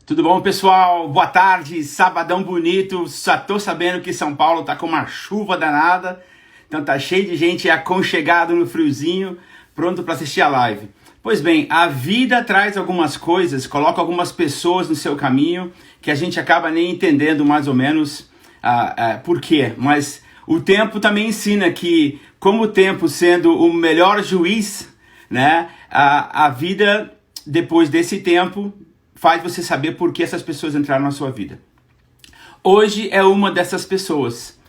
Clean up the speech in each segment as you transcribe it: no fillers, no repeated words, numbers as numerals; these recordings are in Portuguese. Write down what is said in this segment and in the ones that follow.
Tudo bom, pessoal? Boa tarde, sabadão bonito. Só tô sabendo que São Paulo tá com uma chuva danada, então tá cheio de gente aconchegado no friozinho, pronto para assistir a live. Pois bem, a vida traz algumas coisas, coloca algumas pessoas no seu caminho que a gente acaba nem entendendo mais ou menos por quê, mas o tempo também ensina que, como o tempo sendo o melhor juiz, né, a vida depois desse tempo faz você saber por que essas pessoas entraram na sua vida. Hoje é uma dessas pessoas.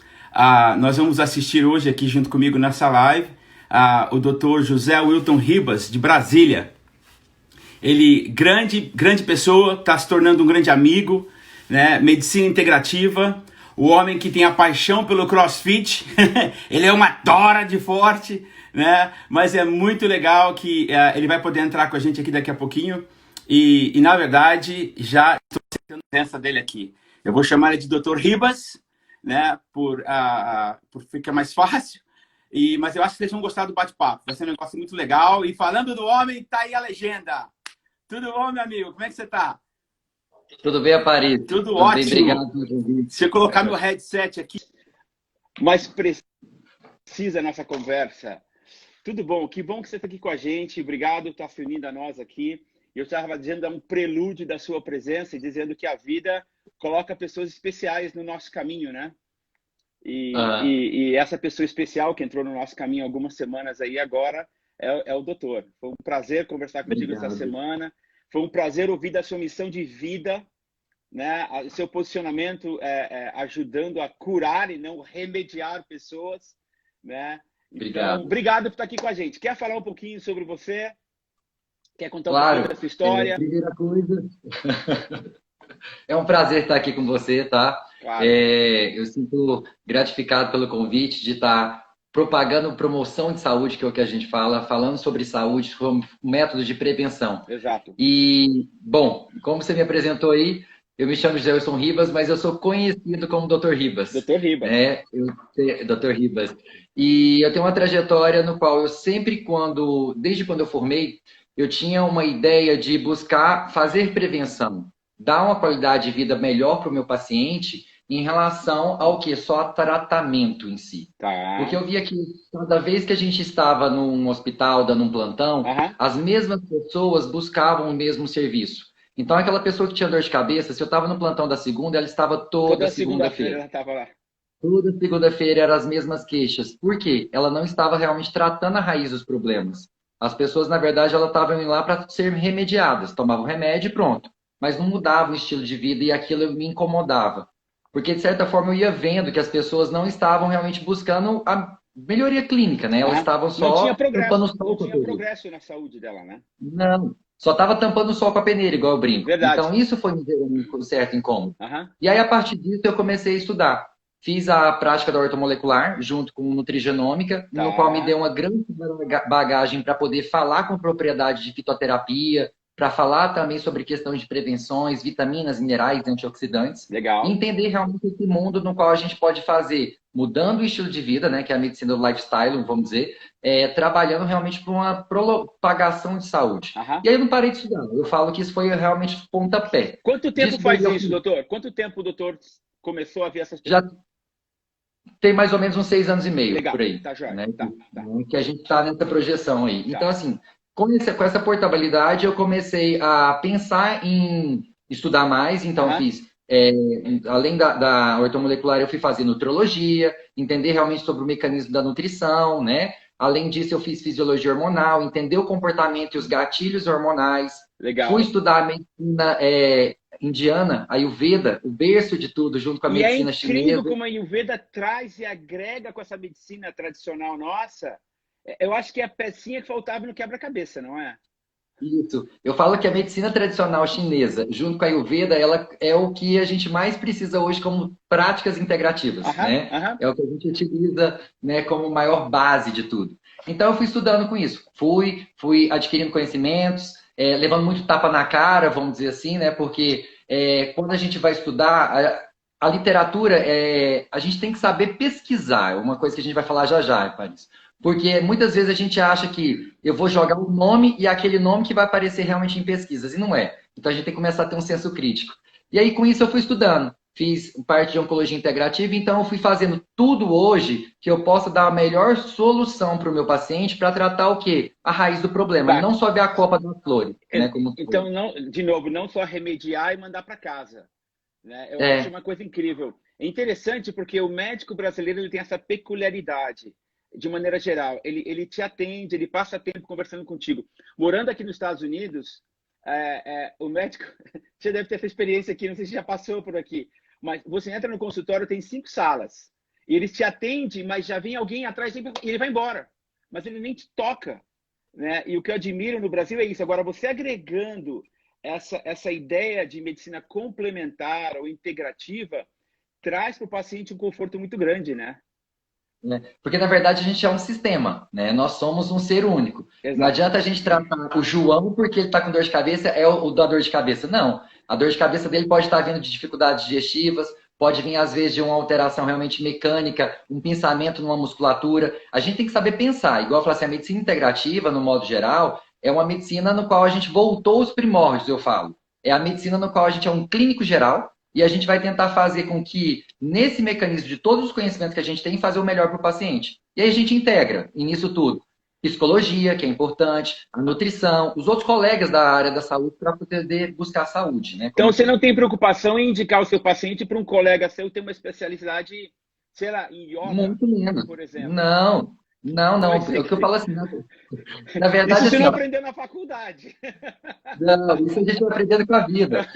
Nós vamos assistir hoje aqui junto comigo nessa live o Dr. José Wilton Ribas, de Brasília. Ele, grande pessoa, está se tornando um grande amigo, né? Medicina integrativa, o homem que tem a paixão pelo CrossFit. Ele é uma tora de forte, né? Mas é muito legal que ele vai poder entrar com a gente aqui daqui a pouquinho. E na verdade, já estou sentindo a presença dele aqui. Eu vou chamar ele de Dr. Ribas, né, por ficar mais fácil. Mas eu acho que vocês vão gostar do bate-papo. Vai ser um negócio muito legal. E falando do homem, tá aí a legenda. Tudo bom, meu amigo? Como é que você tá? Tudo bem, Aparício? Tudo Tudo bem, ótimo. obrigado pelo convite. Se eu colocar meu headset aqui, mais precisa nessa conversa. Tudo bom? Que bom que você está aqui com a gente. Obrigado por estar se unindo a nós aqui. Eu estava dizendo, é um prelúdio da sua presença e dizendo que a vida coloca pessoas especiais no nosso caminho, né? E essa pessoa especial que entrou no nosso caminho algumas semanas aí agora é o doutor. Foi um prazer conversar contigo essa semana. Foi um prazer ouvir da sua missão de vida, né? O seu posicionamento ajudando a curar e não remediar pessoas, né? Então, obrigado por estar aqui com a gente. Quer falar um pouquinho sobre você? Quer contar um pouquinho da sua história? Primeira coisa, é um prazer estar aqui com você, tá? Claro. Eu sinto gratificado pelo convite de estar propagando promoção de saúde, que é o que a gente fala, falando sobre saúde, como métodos de prevenção. Exato. E, bom, como você me apresentou aí, eu me chamo José Wilson Ribas, mas eu sou conhecido como Dr. Ribas. Dr. Ribas. Dr. Ribas. E eu tenho uma trajetória no qual eu sempre, desde quando eu formei, eu tinha uma ideia de buscar fazer prevenção, dar uma qualidade de vida melhor para o meu paciente em relação ao que? Só tratamento em si. Tá. Porque eu via que cada vez que a gente estava num hospital, dando um plantão, as mesmas pessoas buscavam o mesmo serviço. Então, aquela pessoa que tinha dor de cabeça, se eu estava no plantão da segunda, ela estava toda segunda-feira. Ela estava lá. Toda segunda-feira eram as mesmas queixas. Por quê? Ela não estava realmente tratando a raiz dos problemas. As pessoas, na verdade, elas estavam indo lá para ser remediadas. Tomavam remédio e pronto. Mas não mudava o estilo de vida e aquilo me incomodava. Porque, de certa forma, eu ia vendo que as pessoas não estavam realmente buscando a melhoria clínica, né? Elas estavam só tampando o sol. Não tinha progresso na saúde dela, né? Não, só estava tampando o sol com a peneira, igual eu brinco. Verdade. Então, isso foi me gerando um certo incômodo. E aí, a partir disso, eu comecei a estudar. Fiz a prática da ortomolecular, junto com nutrigenômica, no qual me deu uma grande bagagem para poder falar com propriedade de fitoterapia, para falar também sobre questões de prevenções, vitaminas, minerais, antioxidantes. Legal. E entender realmente esse mundo no qual a gente pode fazer, mudando o estilo de vida, né, que é a medicina do lifestyle, vamos dizer, trabalhando realmente por uma propagação de saúde. E aí eu não parei de estudar. Eu falo que isso foi realmente o pontapé. Quanto tempo faz isso, doutor? Quanto tempo o doutor começou a ver essas já tem mais ou menos uns 6 anos e meio. Legal. Por aí. Tá, joia. Né? Tá. Que a gente está nessa projeção aí. Tá. Então, assim, com essa portabilidade, eu comecei a pensar em estudar mais. Então, fiz, além da ortomolecular, eu fui fazer nutrologia, entender realmente sobre o mecanismo da nutrição, né? Além disso, eu fiz fisiologia hormonal, entender o comportamento e os gatilhos hormonais. Legal. Fui estudar a medicina indiana, a Ayurveda, o berço de tudo, junto com a medicina chinesa. É incrível como a Ayurveda traz e agrega com essa medicina tradicional nossa. Eu acho que é a pecinha que faltava no quebra-cabeça, não é? Isso. Eu falo que a medicina tradicional chinesa, junto com a Ayurveda, ela é o que a gente mais precisa hoje como práticas integrativas, né? É o que a gente utiliza, né, como maior base de tudo. Então, eu fui estudando com isso. Fui adquirindo conhecimentos, levando muito tapa na cara, vamos dizer assim, né? Porque quando a gente vai estudar, a literatura, a gente tem que saber pesquisar. É uma coisa que a gente vai falar já, Paris. Porque muitas vezes a gente acha que eu vou jogar um nome e é aquele nome que vai aparecer realmente em pesquisas. E não é. Então a gente tem que começar a ter um senso crítico. E aí com isso eu fui estudando. Fiz parte de oncologia integrativa, então eu fui fazendo tudo hoje que eu possa dar a melhor solução para o meu paciente para tratar o quê? A raiz do problema, Tá. não só ver a copa das flores. Né, então, não, de novo, não só remediar e mandar para casa. Né? Eu acho uma coisa incrível. É interessante porque o médico brasileiro ele tem essa peculiaridade, de maneira geral. Ele te atende, ele passa tempo conversando contigo. Morando aqui nos Estados Unidos, o médico... Você deve ter essa experiência aqui, não sei se já passou por aqui. Mas você entra no consultório, tem 5 salas. E eles te atendem, mas já vem alguém atrás e ele vai embora. Mas ele nem te toca. Né? E o que eu admiro no Brasil é isso. Agora, você agregando essa ideia de medicina complementar ou integrativa, traz para o paciente um conforto muito grande, né? Porque, na verdade, a gente é um sistema, né? Nós somos um ser único. Exato. Não adianta a gente tratar o João porque ele está com dor de cabeça, é o da dor de cabeça. Não. A dor de cabeça dele pode estar vindo de dificuldades digestivas, pode vir, às vezes, de uma alteração realmente mecânica, um pensamento numa musculatura. A gente tem que saber pensar. Igual eu falei assim, a medicina integrativa, no modo geral, é uma medicina no qual a gente voltou aos primórdios, eu falo. É a medicina no qual a gente é um clínico geral, e a gente vai tentar fazer com que, nesse mecanismo de todos os conhecimentos que a gente tem, fazer o melhor para o paciente. E aí a gente integra, e nisso tudo, psicologia, que é importante, a nutrição, os outros colegas da área da saúde para poder buscar saúde. Né? Então, você não tem preocupação em indicar o seu paciente para um colega seu ter uma especialidade, sei lá, em yoga, muito menos, por exemplo? Não. É o que eu falo assim. Na verdade, isso você assim, não aprendeu na faculdade. Não, isso a gente vai aprendendo com a vida.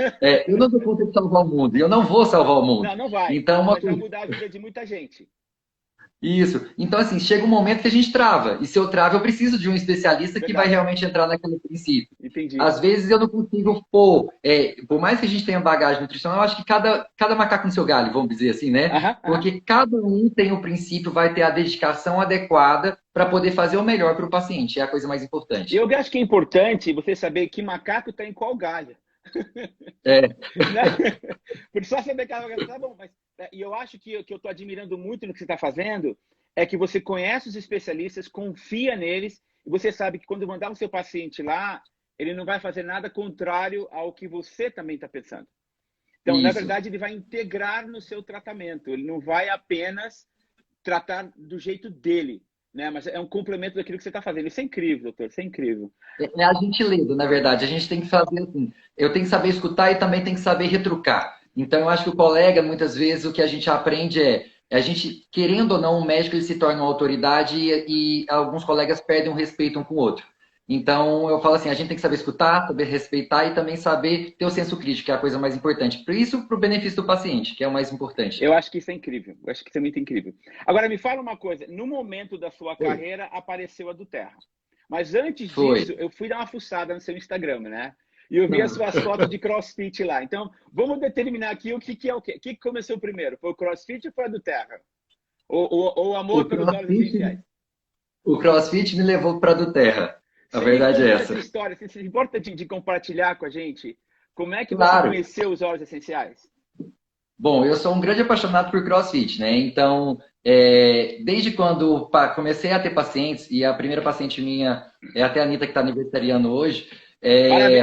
Eu não dou conta de salvar o mundo, e eu não vou salvar o mundo. Não vai. Então, mas vai mudar a vida de muita gente. Isso. Então, assim, chega um momento que a gente trava. E se eu travo, eu preciso de um especialista que vai realmente entrar naquele princípio. Entendi. Às vezes eu não consigo pôr... por mais que a gente tenha bagagem nutricional, eu acho que cada macaco no seu galho, vamos dizer assim, né? Porque cada um tem o princípio, vai ter a dedicação adequada para poder fazer o melhor para o paciente. É a coisa mais importante. Eu acho que é importante você saber que macaco está em qual galho. Por só saber que tá bom, mas e eu acho que eu estou admirando muito no que você está fazendo é que você conhece os especialistas, confia neles e você sabe que quando mandar o seu paciente lá, ele não vai fazer nada contrário ao que você também está pensando. Então, na verdade, ele vai integrar no seu tratamento. Ele não vai apenas tratar do jeito dele. Né? Mas é um complemento daquilo que você está fazendo. Isso é incrível, doutor. Isso é incrível. É a gentileza, na verdade. A gente tem que fazer assim. Eu tenho que saber escutar e também tem que saber retrucar. Então, eu acho que o colega, muitas vezes, o que a gente aprende a gente, querendo ou não, o médico ele se torna uma autoridade e alguns colegas perdem o respeito um com o outro. Então, eu falo assim, a gente tem que saber escutar, saber respeitar e também saber ter o senso crítico, que é a coisa mais importante. Por isso, para o benefício do paciente, que é o mais importante. Eu acho que isso é incrível. Eu acho que isso é muito incrível. Agora, me fala uma coisa. No momento da sua carreira, apareceu a do Terra. Mas antes disso, eu fui dar uma fuçada no seu Instagram, né? E eu vi as suas fotos de CrossFit lá. Então, vamos determinar aqui o que é o quê. O que começou primeiro? Foi o CrossFit ou foi a do Terra? Ou o amor pelos olhos essenciais? O CrossFit me levou para a do Terra. A verdade é essa. História, você se importa de compartilhar com a gente? Como é que você conheceu os óleos essenciais? Bom, eu sou um grande apaixonado por CrossFit, né? Então, desde quando comecei a ter pacientes, e a primeira paciente minha é até a Anitta, que está aniversariando hoje.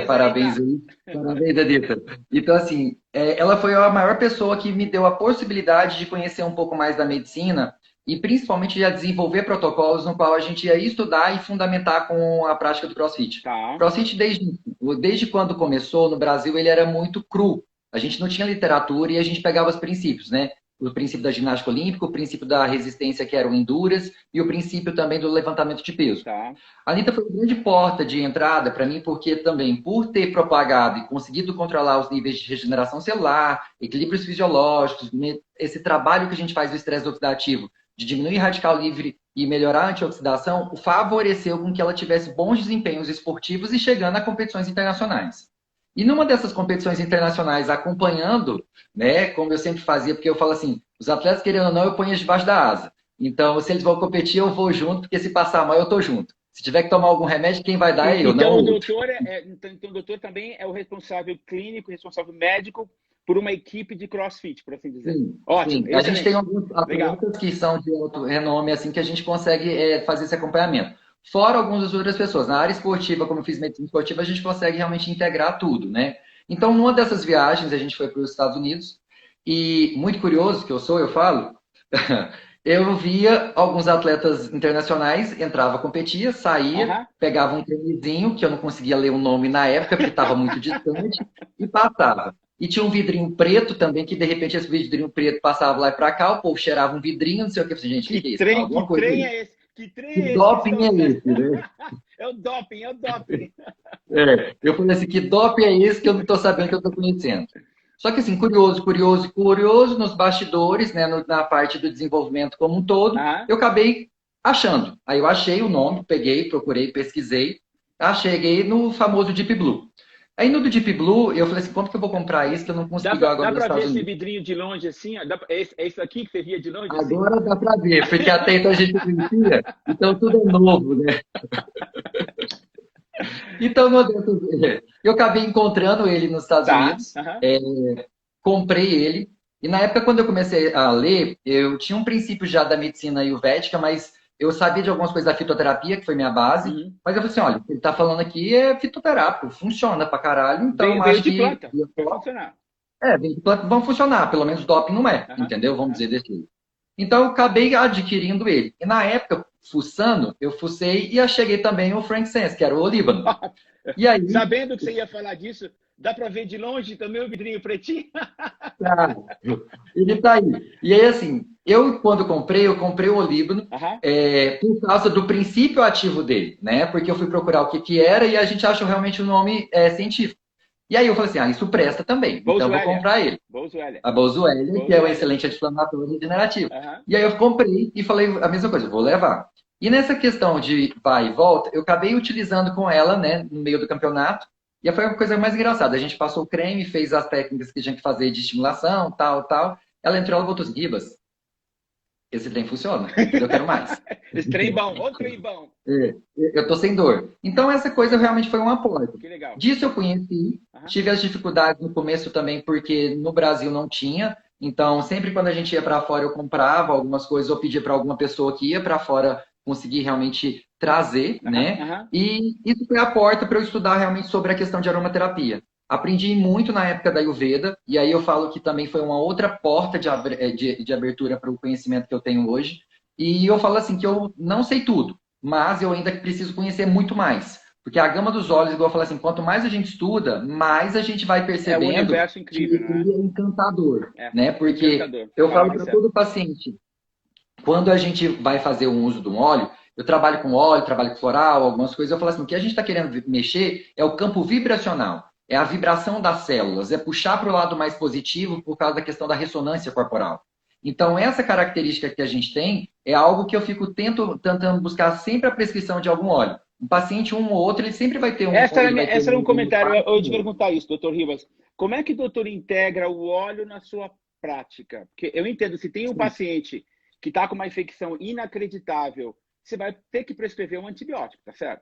Parabéns aí. Parabéns, Anitta. Então, assim, ela foi a maior pessoa que me deu a possibilidade de conhecer um pouco mais da medicina e principalmente de desenvolver protocolos no qual a gente ia estudar e fundamentar com a prática do CrossFit. Tá. CrossFit, desde quando começou no Brasil, ele era muito cru. A gente não tinha literatura e a gente pegava os princípios, né? O princípio da ginástica olímpica, o princípio da resistência, que era o Endurance, e o princípio também do levantamento de peso. Tá. A Anitta foi uma grande porta de entrada para mim, porque também, por ter propagado e conseguido controlar os níveis de regeneração celular, equilíbrios fisiológicos, esse trabalho que a gente faz do estresse oxidativo, de diminuir radical livre e melhorar a antioxidação, favoreceu com que ela tivesse bons desempenhos esportivos e chegando a competições internacionais. E numa dessas competições internacionais, acompanhando, né, como eu sempre fazia, porque eu falo assim, os atletas querendo ou não, eu ponho eles debaixo da asa. Então, se eles vão competir, eu vou junto, porque se passar mal, eu tô junto. Se tiver que tomar algum remédio, quem vai dar é eu, não o doutor. Então, o doutor também é o responsável clínico, responsável médico por uma equipe de CrossFit, por assim dizer. Sim, ótimo. Sim. A gente tem alguns atletas que são de alto renome, assim, que a gente consegue fazer esse acompanhamento. Fora algumas das outras pessoas. Na área esportiva, como eu fiz medicina esportiva, a gente consegue realmente integrar tudo, né? Então, numa dessas viagens, a gente foi para os Estados Unidos e, muito curioso que eu falo, eu via alguns atletas internacionais, entrava, competia, saía, pegava um tênisinho, que eu não conseguia ler o nome na época, porque estava muito distante, e passava. E tinha um vidrinho preto também, que de repente esse vidrinho preto passava lá e para cá, o povo cheirava um vidrinho, não sei o que. Gente, que é isso? Que trem é esse? Que doping é esse, né? É o doping, é o doping. Eu falei assim, que doping é esse que eu não estou sabendo que eu estou conhecendo? Só que assim, curioso nos bastidores, né, na parte do desenvolvimento como um todo, eu acabei achando. Aí eu achei o nome, peguei, procurei, pesquisei, cheguei no famoso Deep Blue. Aí no do Deep Blue, eu falei assim, quanto que eu vou comprar isso que eu não consigo agora nos Estados Unidos? Dá para ver esse vidrinho de longe assim? É isso aqui que você via de longe assim? Agora dá para ver, porque até então a gente não conhecia, então tudo é novo, né? Então, eu acabei encontrando ele nos Estados Unidos, comprei ele, e na época, quando eu comecei a ler, eu tinha um princípio já da medicina ayurvédica, mas eu sabia de algumas coisas da fitoterapia, que foi minha base, mas eu falei assim, olha, o que ele tá falando aqui é fitoterápico, funciona pra caralho, então acho que... Planta, vai funcionar. Vem de planta, vão funcionar, pelo menos doping não é, entendeu? Vamos dizer desse jeito. Então, eu acabei adquirindo ele. E na época, fuçando, eu fucei e cheguei também o Frank Sense, que era o Olíbano. E aí, sabendo que você ia falar disso, dá para ver de longe também o vidrinho pretinho? Ele tá aí. E aí, assim, quando eu comprei o Olíbano por causa do princípio ativo dele, né? Porque eu fui procurar o que era e a gente achou realmente o nome científico. E aí eu falei assim, isso presta também, então eu vou comprar ele. A Boswellia, que é um excelente anti-inflamatório regenerativo. E aí eu comprei e falei a mesma coisa, vou levar. E nessa questão de vai e volta, eu acabei utilizando com ela, né, no meio do campeonato, e foi a coisa mais engraçada. A gente passou o creme, fez as técnicas que a gente tinha que fazer de estimulação, tal. Ela entrou, ela voltou assim, Ribas, esse trem funciona, eu quero mais. Esse trem bom, outro trem bom. Eu tô sem dor. Então, essa coisa realmente foi um apoio. Que legal. Disso eu conheci. Tive as dificuldades no começo também, porque no Brasil não tinha. Então, sempre quando a gente ia para fora, eu comprava algumas coisas, ou pedia para alguma pessoa que ia para fora conseguir realmente trazer, né? E isso foi a porta para eu estudar realmente sobre a questão de aromaterapia. Aprendi muito na época da Ayurveda, e aí eu falo que também foi uma outra porta de abertura para o conhecimento que eu tenho hoje. E eu falo assim que eu não sei tudo, mas eu ainda preciso conhecer muito mais. Porque a gama dos óleos, igual eu falo assim, quanto mais a gente estuda, mais a gente vai percebendo um universo incrível, que ele é encantador. Né? Porque encantador. Eu falo para todo paciente, quando a gente vai fazer o uso de um óleo, eu trabalho com óleo, trabalho com floral, algumas coisas, eu falo assim, o que a gente está querendo mexer é o campo vibracional. É a vibração das células, é puxar para o lado mais positivo por causa da questão da ressonância corporal. Então, essa característica que a gente tem é algo que eu fico tentando buscar sempre a prescrição de algum óleo. Um paciente, um ou outro, ele sempre vai ter um... Essa era um comentário, eu ia te perguntar isso, doutor Ribas. Como é que o doutor integra o óleo na sua prática? Porque eu entendo, se tem um paciente que está com uma infecção inacreditável, você vai ter que prescrever um antibiótico, tá certo?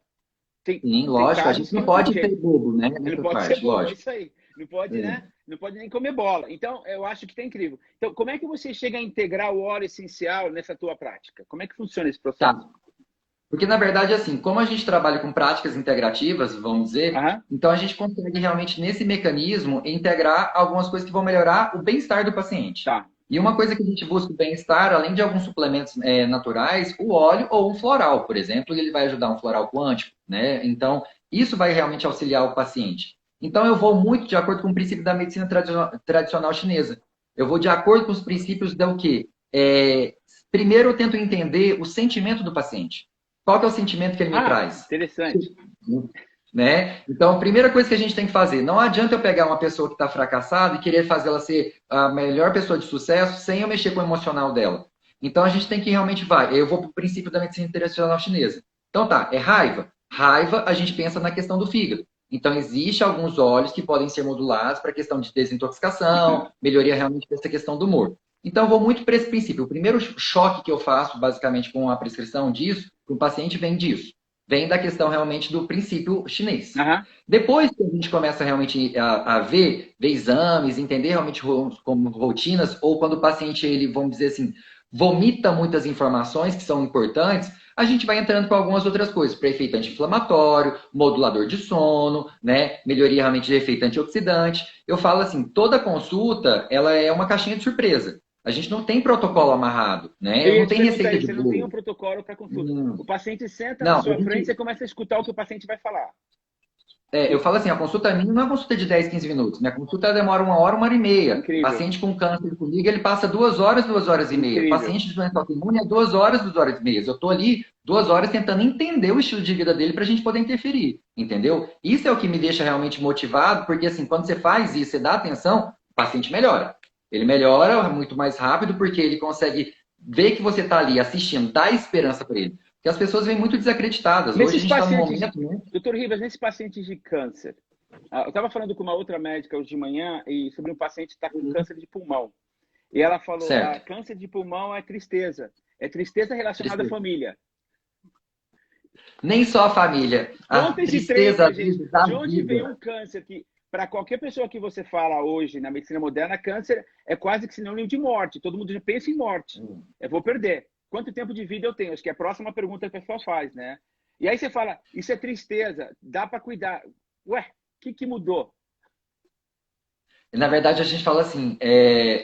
Sim, lógico, a gente não pode ser bobo, né? Não pode ser bobo, é isso aí. Não pode, né? Não pode nem comer bola. Então, eu acho que tá incrível. Então, como é que você chega a integrar o óleo essencial nessa tua prática? Como é que funciona esse processo? Tá. Porque, na verdade, assim, como a gente trabalha com práticas integrativas, vamos dizer, então a gente consegue realmente, nesse mecanismo, integrar algumas coisas que vão melhorar o bem-estar do paciente. Tá. E uma coisa que a gente busca o bem-estar, além de alguns suplementos naturais, o óleo ou um floral, por exemplo, ele vai ajudar um floral quântico, né? Então, isso vai realmente auxiliar o paciente. Então, eu vou muito de acordo com o princípio da medicina tradicional chinesa. Eu vou de acordo com os princípios do quê? Primeiro, eu tento entender o sentimento do paciente. Qual que é o sentimento que ele me traz? Interessante. Né? Então, a primeira coisa que a gente tem que fazer, não adianta eu pegar uma pessoa que está fracassada e querer fazer ela ser a melhor pessoa de sucesso sem eu mexer com o emocional dela. Então, a gente tem que realmente eu vou para o princípio da medicina tradicional chinesa. Então, é raiva. Raiva, a gente pensa na questão do fígado. Então, existe alguns óleos que podem ser modulados para a questão de desintoxicação, melhoria realmente dessa questão do humor. Então, eu vou muito para esse princípio. O primeiro choque que eu faço, basicamente, com a prescrição disso, para o paciente, vem disso. Vem da questão realmente do princípio chinês. Depois que a gente começa realmente a ver exames, entender realmente como rotinas, ou quando o paciente, ele, vamos dizer assim, vomita muitas informações que são importantes, a gente vai entrando com algumas outras coisas, para efeito anti-inflamatório, modulador de sono, né? Melhoria realmente de efeito antioxidante. Eu falo assim, toda consulta, ela é uma caixinha de surpresa. A gente não tem protocolo amarrado, né? Eu não tem receita de você bolo. não tem um protocolo para consulta. O paciente senta não, na sua frente e você começa a escutar o que o paciente vai falar. Eu falo assim, a consulta minha não é uma consulta de 10, 15 minutos. Minha consulta demora 1 hora e meia. Incrível. Paciente com câncer comigo, ele passa 2 horas, 2 horas e meia. Incrível. Paciente de doença autoimune é 2 horas, 2 horas e meia. Eu estou ali 2 horas tentando entender o estilo de vida dele para a gente poder interferir, entendeu? Isso é o que me deixa realmente motivado, porque assim, quando você faz isso, você dá atenção, o paciente melhora. Ele melhora muito mais rápido porque ele consegue ver que você está ali assistindo, dá esperança para ele. Porque as pessoas vêm muito desacreditadas. Hoje a gente está num momento... Né? Doutor Ribas, nesses pacientes de câncer, eu estava falando com uma outra médica hoje de manhã e sobre um paciente que está com câncer de pulmão. E ela falou, câncer de pulmão é tristeza. É tristeza relacionada à família. Nem só a família. A tristeza gente. De onde vem um câncer que, para qualquer pessoa que você fala hoje na medicina moderna, câncer é quase que sinônimo de morte. Todo mundo já pensa em morte. Eu vou perder. Quanto tempo de vida eu tenho? Acho que é a próxima pergunta que a pessoa faz, né? E aí você fala, isso é tristeza, dá para cuidar. Ué, o que mudou? Na verdade, a gente fala assim,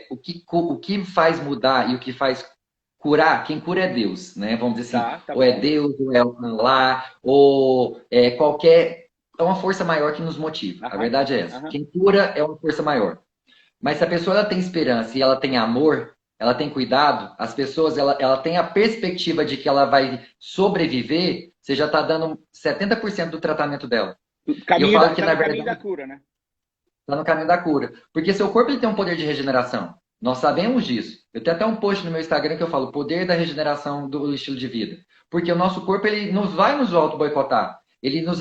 o que faz mudar e o que faz curar, quem cura é Deus, né? Vamos dizer assim, ou é Deus, ou é Allah, ou é qualquer... É uma força maior que nos motiva. A verdade é essa. Quem cura é uma força maior. Mas se a pessoa ela tem esperança e ela tem amor, ela tem cuidado, as pessoas, ela tem a perspectiva de que ela vai sobreviver, você já está dando 70% do tratamento dela. Caminho, eu falo que, na verdade, caminho da cura, né? Está no caminho da cura. Porque seu corpo ele tem um poder de regeneração. Nós sabemos disso. Eu tenho até um post no meu Instagram que eu falo, poder da regeneração do estilo de vida. Porque o nosso corpo, ele não vai nos auto-boicotar. Ele nos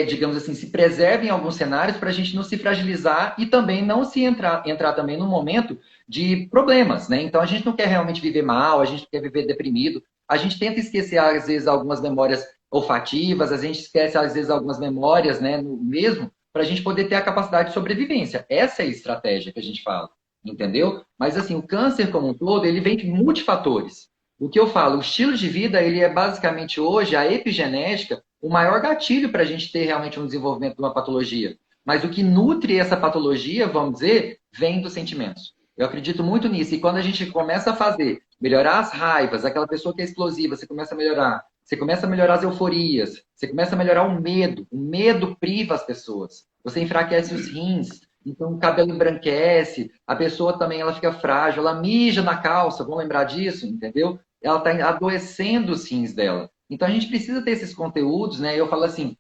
digamos assim, se preserva em alguns cenários para a gente não se fragilizar e também não se entrar também num momento de problemas, né? Então, a gente não quer realmente viver mal, a gente não quer viver deprimido. A gente tenta esquecer, às vezes, algumas memórias olfativas, a gente esquece, às vezes, algumas memórias, né, mesmo, para a gente poder ter a capacidade de sobrevivência. Essa é a estratégia que a gente fala, entendeu? Mas, assim, o câncer como um todo, ele vem de multifatores. O que eu falo, o estilo de vida, ele é basicamente hoje, a epigenética, o maior gatilho para a gente ter realmente um desenvolvimento de uma patologia. Mas o que nutre essa patologia, vamos dizer, vem dos sentimentos. Eu acredito muito nisso. E quando a gente começa a melhorar as raivas, aquela pessoa que é explosiva, você começa a melhorar. Você começa a melhorar as euforias. Você começa a melhorar o medo. O medo priva as pessoas. Você enfraquece os rins. Então o cabelo embranquece. A pessoa também ela fica frágil. Ela mija na calça. Vamos lembrar disso, entendeu? Ela está adoecendo os rins dela. Então a gente precisa ter esses conteúdos, né? Eu falo assim,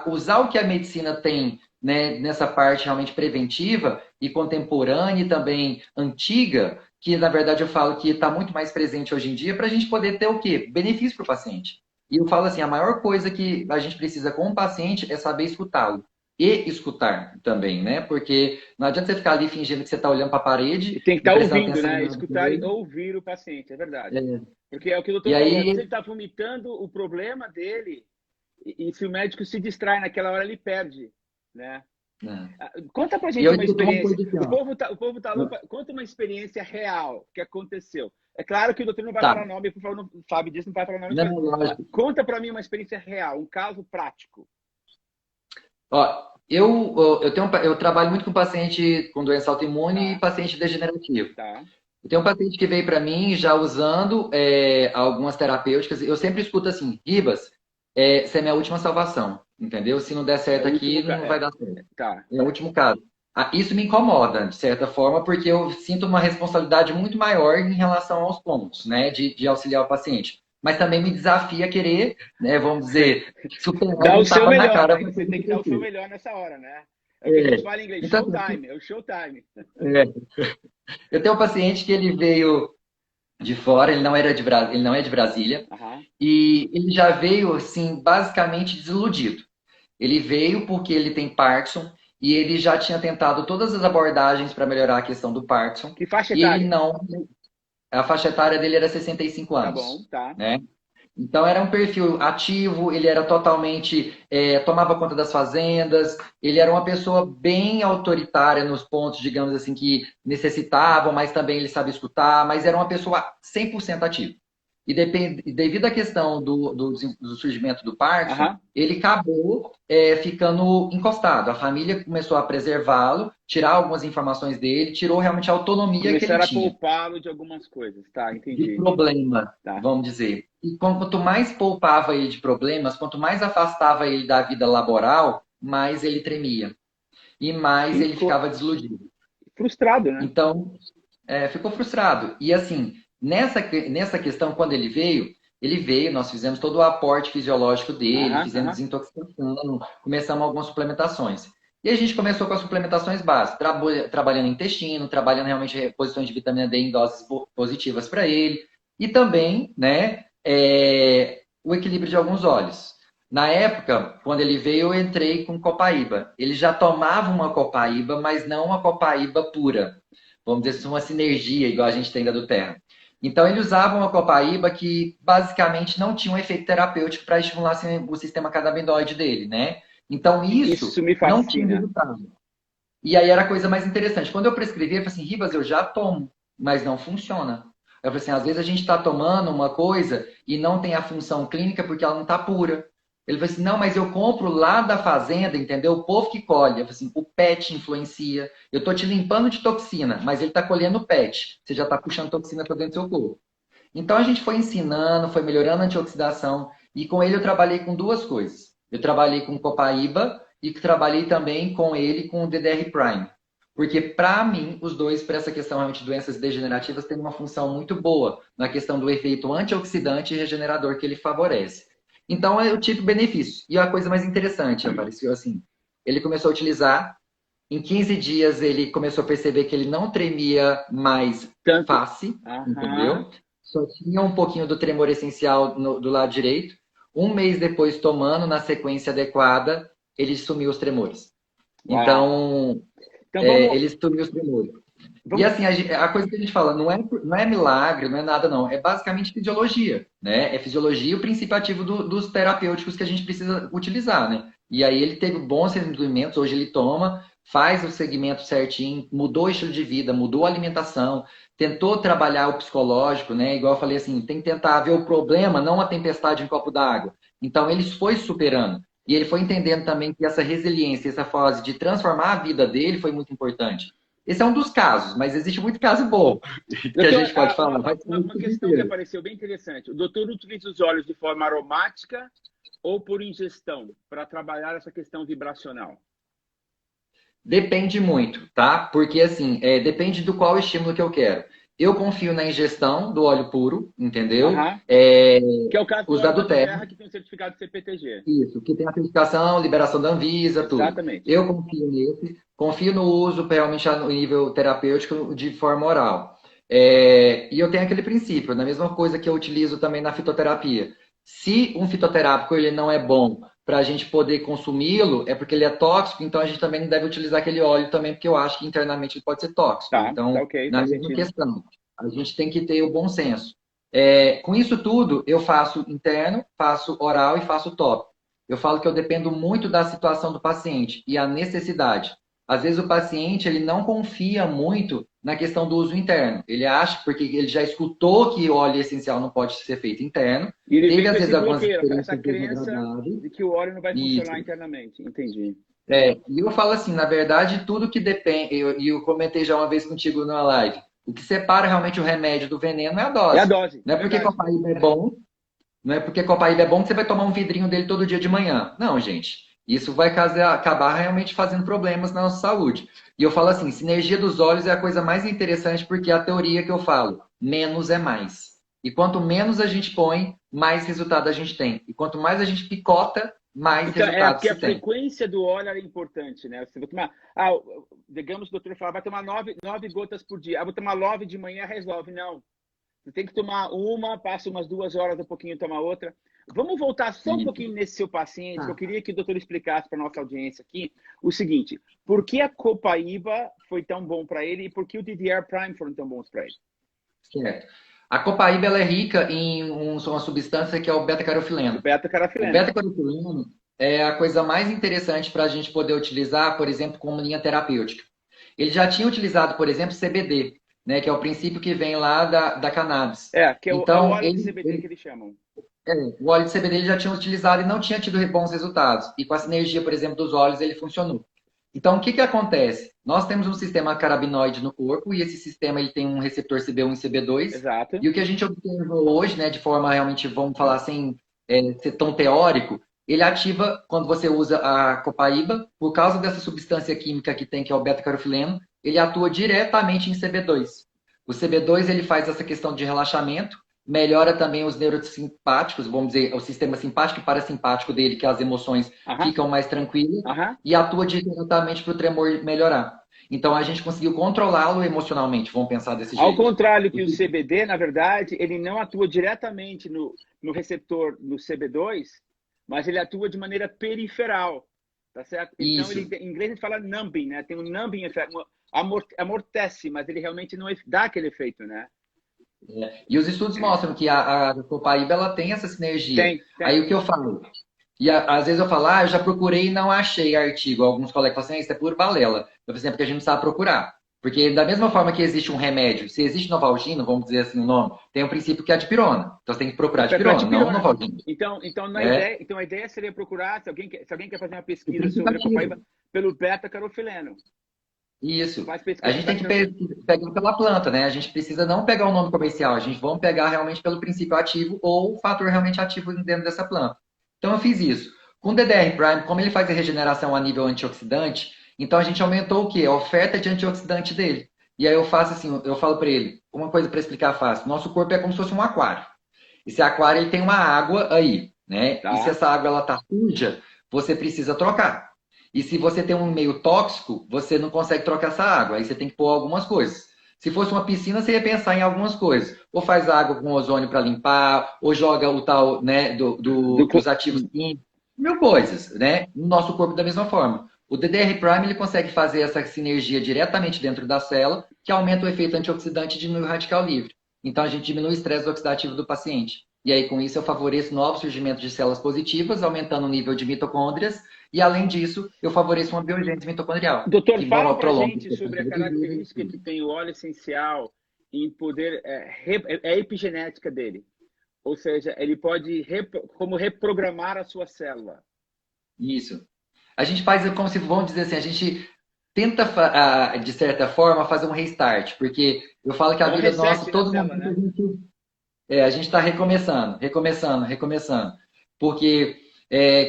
usar o que a medicina tem, né, nessa parte realmente preventiva e contemporânea e também antiga, que na verdade eu falo que está muito mais presente hoje em dia, para a gente poder ter o quê? Benefício para o paciente. E eu falo assim, a maior coisa que a gente precisa com o paciente é saber escutá-lo. E escutar também, né? Porque não adianta você ficar ali fingindo que você está olhando para a parede. Tem que estar ouvindo, né? Escutar e ouvir o paciente, é verdade. Porque é o que o doutor falou, se ele está vomitando o problema dele, e se o médico se distrai naquela hora, ele perde, né? Conta pra gente uma experiência. O povo tá louco. Conta uma experiência real que aconteceu. É claro que o doutor não vai falar nome, por favor, não sabe disso, não vai falar nome. Conta pra mim uma experiência real, um caso prático. Ó, eu trabalho muito com paciente com doença autoimune e paciente degenerativo. Eu tenho um paciente que veio para mim já usando algumas terapêuticas. Eu sempre escuto assim, Ribas, essa é a minha última salvação, entendeu? Se não der certo aqui, não vai dar certo. É o último caso. Isso me incomoda, de certa forma, porque eu sinto uma responsabilidade muito maior em relação aos pontos, né, de auxiliar o paciente. Mas também me desafia a querer, né, vamos dizer, superar dar o seu melhor, na cara. Né? Você tem que dar o seu melhor nessa hora, né? É o que a gente fala em inglês, então, showtime, é o showtime. Eu tenho um paciente que ele veio de fora, ele não é de Brasília, e ele já veio, assim, basicamente desiludido. Ele veio porque ele tem Parkinson e ele já tinha tentado todas as abordagens para melhorar a questão do Parkinson. Que faixa etária? E ele não... A faixa etária dele era 65 anos. Tá bom, tá. Né? Então era um perfil ativo, ele era totalmente... tomava conta das fazendas, ele era uma pessoa bem autoritária nos pontos, digamos assim, que necessitavam, mas também ele sabe escutar, mas era uma pessoa 100% ativa. E devido à questão do surgimento do Parkinson, ele acabou ficando encostado. A família começou a preservá-lo, tirar algumas informações dele, tirou realmente a autonomia que ele tinha. Começaram a poupá-lo de algumas coisas, tá? Entendi. De problema, vamos dizer. E quanto mais poupava ele de problemas, quanto mais afastava ele da vida laboral, mais ele tremia. E mais ele ficava desiludido. Frustrado, né? Então, ficou frustrado. E assim, nessa questão, quando ele veio, nós fizemos todo o aporte fisiológico dele, fizemos desintoxicação, começamos algumas suplementações. E a gente começou com as suplementações básicas, trabalhando intestino, trabalhando realmente reposições de vitamina D em doses positivas para ele. E também, né, o equilíbrio de alguns óleos. Na época, quando ele veio, eu entrei com copaíba. Ele já tomava uma copaíba, mas não uma copaíba pura. Vamos dizer assim, uma sinergia, igual a gente tem da do Terra. Então, ele usava uma copaíba que, basicamente, não tinha um efeito terapêutico para estimular o sistema canabinoide dele, né? Então, isso me fascina. Não tinha resultado. E aí era a coisa mais interessante. Quando eu prescrevi, eu falei assim, Ribas, eu já tomo, mas não funciona. Eu falei assim, às vezes a gente está tomando uma coisa e não tem a função clínica porque ela não está pura. Ele falou assim, não, mas eu compro lá da fazenda, entendeu? O povo que colhe. Eu falei assim, o PET influencia. Eu estou te limpando de toxina, mas ele está colhendo o PET. Você já está puxando toxina para dentro do seu corpo. Então a gente foi ensinando, foi melhorando a antioxidação. E com ele eu trabalhei com duas coisas. Eu trabalhei com copaíba e trabalhei também com ele com o DDR Prime. Porque, para mim, os dois, para essa questão realmente de doenças degenerativas, têm uma função muito boa na questão do efeito antioxidante e regenerador que ele favorece. Então, eu tive benefícios. E a coisa mais interessante apareceu assim. Ele começou a utilizar. Em 15 dias, ele começou a perceber que ele não tremia mais face, entendeu? Só tinha um pouquinho do tremor essencial do lado direito. Um mês depois, tomando na sequência adequada, ele sumiu os tremores. Então ele sumiu os tremores. E assim, a coisa que a gente fala, não é milagre, não é nada, não. É basicamente fisiologia, né? É fisiologia o princípio ativo dos terapêuticos que a gente precisa utilizar, né? E aí ele teve bons rendimentos, hoje ele toma, faz o segmento certinho, mudou o estilo de vida, mudou a alimentação, tentou trabalhar o psicológico, né? Igual eu falei assim, tem que tentar ver o problema, não a tempestade em copo d'água. Então ele foi superando. E ele foi entendendo também que essa resiliência, essa fase de transformar a vida dele foi muito importante. Esse é um dos casos, mas existe muito caso bom que a gente pode falar. Uma questão que apareceu bem interessante. O doutor utiliza os óleos de forma aromática ou por ingestão para trabalhar essa questão vibracional? Depende muito, tá? Porque, assim, depende do qual estímulo que eu quero. Eu confio na ingestão do óleo puro, entendeu? Que é o caso do óleo da terra, que tem o certificado CPTG. Isso, que tem a certificação, liberação da Anvisa, tudo. Exatamente. Eu confio nesse. Confio no uso, realmente, no nível terapêutico, de forma oral. E eu tenho aquele princípio, na mesma coisa que eu utilizo também na fitoterapia. Se um fitoterápico ele não é bom para a gente poder consumi-lo, é porque ele é tóxico, então a gente também não deve utilizar aquele óleo também, porque eu acho que internamente ele pode ser tóxico. Então, na mesma questão, a gente tem que ter o bom senso. Com isso tudo, eu faço interno, faço oral e faço tópico. Eu falo que eu dependo muito da situação do paciente e a necessidade. Às vezes o paciente ele não confia muito na questão do uso interno. Ele acha, porque ele já escutou que o óleo essencial não pode ser feito interno. E ele teve, às vezes, algumas essa crença de que o óleo não vai funcionar internamente. Entendi. E eu falo assim, na verdade, tudo que depende... E eu comentei já uma vez contigo na live. O que separa realmente o remédio do veneno é a dose. É a dose. Não é porque copaíba é bom. Não é porque copaíba é bom que você vai tomar um vidrinho dele todo dia de manhã. Não, gente. Isso vai acabar realmente fazendo problemas na nossa saúde. E eu falo assim, sinergia dos óleos é a coisa mais interessante porque é a teoria que eu falo, menos é mais. E quanto menos a gente põe, mais resultado a gente tem. E quanto mais a gente picota, mais resultado se tem. Porque a frequência do óleo é importante, né? Você vai tomar, digamos que o doutor fala, vai tomar 9 gotas por dia. Vou tomar 9 de manhã, resolve. Não. Você tem que tomar uma, passa umas 2 horas, um pouquinho toma outra. Vamos voltar só um pouquinho nesse seu paciente, que eu queria que o doutor explicasse para a nossa audiência aqui o seguinte, por que a copaíba foi tão bom para ele e por que o DDR Prime foram tão bons para ele? Certo. A copaíba ela é rica em uma substância que é o beta-carofileno. O beta-carofileno. O beta-carofileno é a coisa mais interessante para a gente poder utilizar, por exemplo, como linha terapêutica. Ele já tinha utilizado, por exemplo, CBD. né? Que é o princípio que vem lá da cannabis. Que é o óleo de CBD que eles chamam. O óleo de CBD ele já tinha utilizado e não tinha tido bons resultados. E com a sinergia, por exemplo, dos óleos, ele funcionou. Então, o que acontece? Nós temos um sistema carabinoide no corpo e esse sistema ele tem um receptor CB1 e CB2. Exato. E o que a gente observou hoje, né, de forma realmente, vamos falar sem ser tão teórico, ele ativa quando você usa a copaíba, por causa dessa substância química que tem, que é o beta-carofileno, ele atua diretamente em CB2. O CB2 ele faz essa questão de relaxamento, melhora também os neurosimpáticos, vamos dizer, o sistema simpático e parasimpático dele, que as emoções ficam mais tranquilas, e atua diretamente para o tremor melhorar. Então, a gente conseguiu controlá-lo emocionalmente, vamos pensar desse jeito. Ao contrário que o CBD, na verdade, ele não atua diretamente no receptor, no CB2, mas ele atua de maneira periferal, tá certo? Então, em inglês a gente fala numbing, né? Tem um numbing effect, amortece, mas ele realmente não dá aquele efeito, né? E os estudos mostram que a copaíba ela tem essa sinergia. Tem. Aí o que eu falo? E às vezes eu falo, eu já procurei e não achei artigo. Alguns colegas falam assim, isso é puro balela. Eu falei assim, porque a gente não sabe procurar. Porque da mesma forma que existe um remédio, se existe Novalgina, vamos dizer assim o nome, tem um princípio que é a dipirona. Então você tem que procurar dipirona, não Novalgina. Então a ideia seria procurar, se alguém quer fazer uma pesquisa sobre a copaíba, pelo beta-carofileno. Isso. A gente tem que pegar pela planta, né? A gente precisa não pegar o nome comercial, a gente vai pegar realmente pelo princípio ativo ou o fator realmente ativo dentro dessa planta. Então eu fiz isso. Com o DDR Prime, como ele faz a regeneração a nível antioxidante, então a gente aumentou o quê? A oferta de antioxidante dele. E aí eu faço assim, eu falo para ele, uma coisa para explicar fácil, nosso corpo é como se fosse um aquário. Esse aquário ele tem uma água aí, né? E se essa água ela tá suja, você precisa trocar. E se você tem um meio tóxico, você não consegue trocar essa água. Aí você tem que pôr algumas coisas. Se fosse uma piscina, você ia pensar em algumas coisas. Ou faz água com ozônio para limpar, ou joga o tal, né, dos ativos químicos. Mil coisas, né? No nosso corpo da mesma forma. O DDR Prime ele consegue fazer essa sinergia diretamente dentro da célula, que aumenta o efeito antioxidante e diminui o radical livre. Então a gente diminui o estresse oxidativo do paciente. E aí com isso eu favoreço novos surgimentos de células positivas, aumentando o nível de mitocôndrias. E, além disso, eu favoreço uma biogênese mitocondrial. Doutor, fala pra gente sobre a característica que tem o óleo essencial em poder, a epigenética dele. Ou seja, ele pode como reprogramar a sua célula. Isso. A gente faz como se, vamos dizer assim, a gente tenta, de certa forma, fazer um restart. Porque eu falo que a vida nossa, todo mundo, né? A gente está recomeçando. Porque...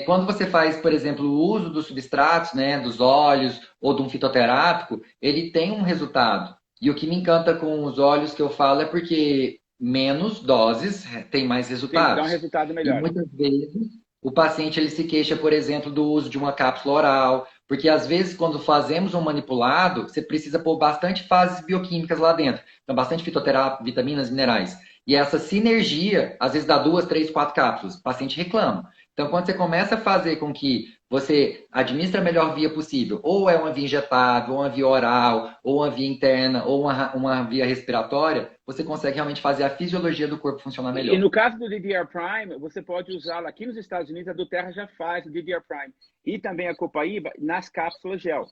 quando você faz, por exemplo, o uso dos substratos, né, dos óleos ou de um fitoterápico, ele tem um resultado. E o que me encanta com os óleos que eu falo é porque menos doses tem mais resultados. Dá um resultado melhor. E muitas vezes o paciente ele se queixa, por exemplo, do uso de uma cápsula oral, porque às vezes quando fazemos um manipulado, você precisa pôr bastante fases bioquímicas lá dentro. Então, bastante fitoterápico, vitaminas, minerais. E essa sinergia, às vezes dá 2, 3, 4 cápsulas. O paciente reclama. Então, quando você começa a fazer com que você administre a melhor via possível, ou é uma via injetável, ou uma via oral, ou uma via interna, ou uma via respiratória, você consegue realmente fazer a fisiologia do corpo funcionar melhor. E no caso do DDR Prime, você pode usá-lo aqui nos Estados Unidos, a Doterra já faz o DDR Prime. E também a copaíba nas cápsulas gel.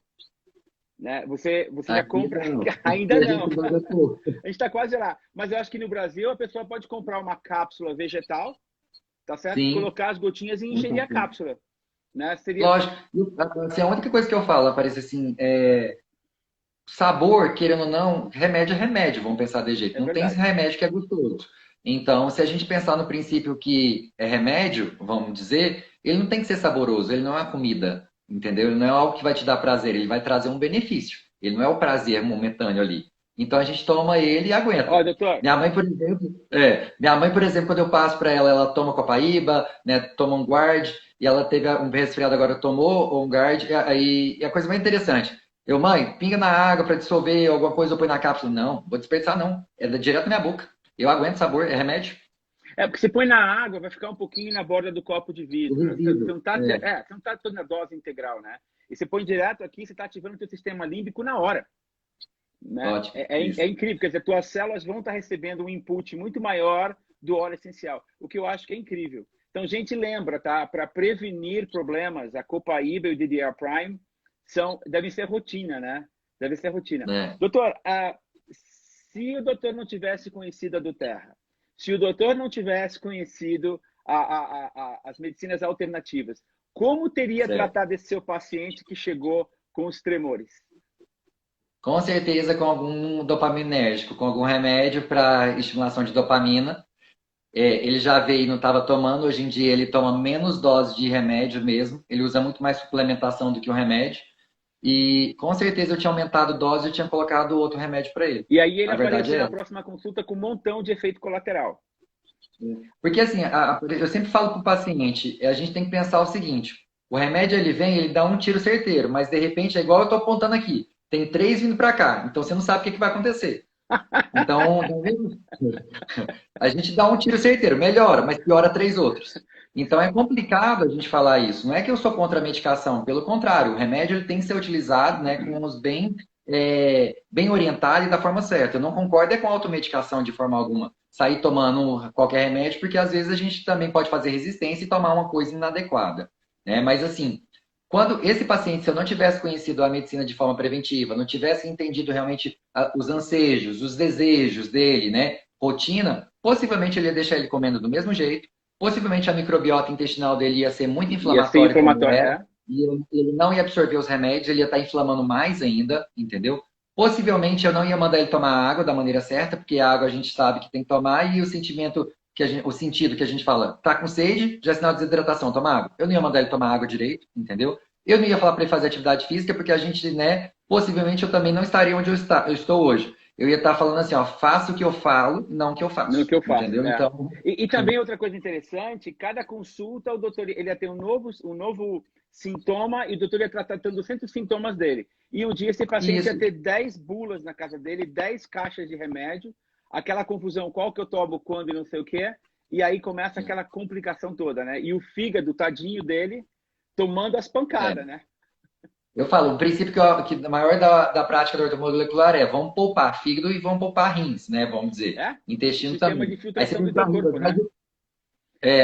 Né? Você já compra... Não. Ainda não. A gente está quase lá. Mas eu acho que no Brasil a pessoa pode comprar uma cápsula vegetal, tá certo? Sim. Colocar as gotinhas e ingerir a cápsula. Né? Seria... Lógico. Assim, a única coisa que eu falo, parece assim, sabor, querendo ou não, remédio é remédio, vamos pensar de jeito. Não verdade. Tem remédio que é gostoso. Então, se a gente pensar no princípio que é remédio, vamos dizer, ele não tem que ser saboroso, ele não é uma comida, entendeu? Ele não é algo que vai te dar prazer, ele vai trazer um benefício. Ele não é o prazer momentâneo ali. Então a gente toma ele e aguenta. Ó, doutor. Minha mãe, por exemplo, quando eu passo para ela, ela toma copaíba, né, toma um guard, e ela teve um resfriado agora, tomou um guard, e a coisa mais interessante, mãe, pinga na água para dissolver alguma coisa ou põe na cápsula. Não, vou desperdiçar não, é direto na minha boca. Eu aguento sabor, é remédio. Porque você põe na água, vai ficar um pouquinho na borda do copo de vidro. Você não está toda a dose integral, né? E você põe direto aqui, você está ativando o seu sistema límbico na hora. Né? Ótimo, é incrível, quer dizer, tuas células vão estar recebendo um input muito maior do óleo essencial, o que eu acho que é incrível. Então, gente, lembra, tá? Para prevenir problemas, a copaíba e o DDR Prime devem ser rotina, né? Deve ser rotina. Doutor, se o doutor não tivesse conhecido a do Terra, se o doutor não tivesse conhecido as medicinas alternativas, como teria tratado esse seu paciente que chegou com os tremores? Com certeza com algum dopaminérgico, com algum remédio para estimulação de dopamina. Ele já veio e não estava tomando, hoje em dia ele toma menos dose de remédio mesmo, ele usa muito mais suplementação do que o remédio. E com certeza eu tinha aumentado dose e tinha colocado outro remédio para ele. E aí ele apareceu na próxima consulta com um montão de efeito colateral. Porque assim, eu sempre falo para o paciente, a gente tem que pensar o seguinte, o remédio ele vem, ele dá um tiro certeiro, mas de repente é igual eu estou apontando aqui, tem 3 vindo para cá, então você não sabe o que vai acontecer. Então, a gente dá um tiro certeiro, melhora, mas piora 3 outros. Então é complicado a gente falar isso. Não é que eu sou contra a medicação, pelo contrário, o remédio ele tem que ser utilizado, né, com os bem orientado e da forma certa. Eu não concordo com a automedicação de forma alguma. Sair tomando qualquer remédio, porque às vezes a gente também pode fazer resistência e tomar uma coisa inadequada. Né? Mas assim, quando esse paciente, se eu não tivesse conhecido a medicina de forma preventiva, não tivesse entendido realmente os ansejos, os desejos dele, né, rotina, possivelmente ele ia deixar ele comendo do mesmo jeito, possivelmente a microbiota intestinal dele ia ser muito inflamatória, e ele não ia absorver os remédios, ele ia estar inflamando mais ainda, entendeu? Possivelmente eu não ia mandar ele tomar água da maneira certa, porque a água a gente sabe que tem que tomar, e o sentimento o sentido que a gente fala, tá com sede, já é sinal de desidratação, toma água. Eu não ia mandar ele tomar água direito, entendeu? Eu não ia falar para ele fazer atividade física, porque a gente, né, possivelmente eu também não estaria onde eu estou hoje. Eu ia estar falando assim, ó, faça o que eu falo, não o que eu faço. Não o que eu faço, entendeu? É. Então... E também outra coisa interessante, cada consulta o doutor ele ia ter um novo sintoma e o doutor ia tratar tanto os sintomas dele. E um dia esse paciente ia ter 10 bulas na casa dele, 10 caixas de remédio, aquela confusão, qual que eu tomo, quando e não sei o quê, e aí começa aquela complicação toda, né? E o fígado, tadinho dele, tomando as pancadas, né? Eu falo, o princípio que maior da prática da ortomolecular é vamos poupar fígado e vamos poupar rins, né? Vamos dizer. Intestino também. De filtração do teu corpo, né?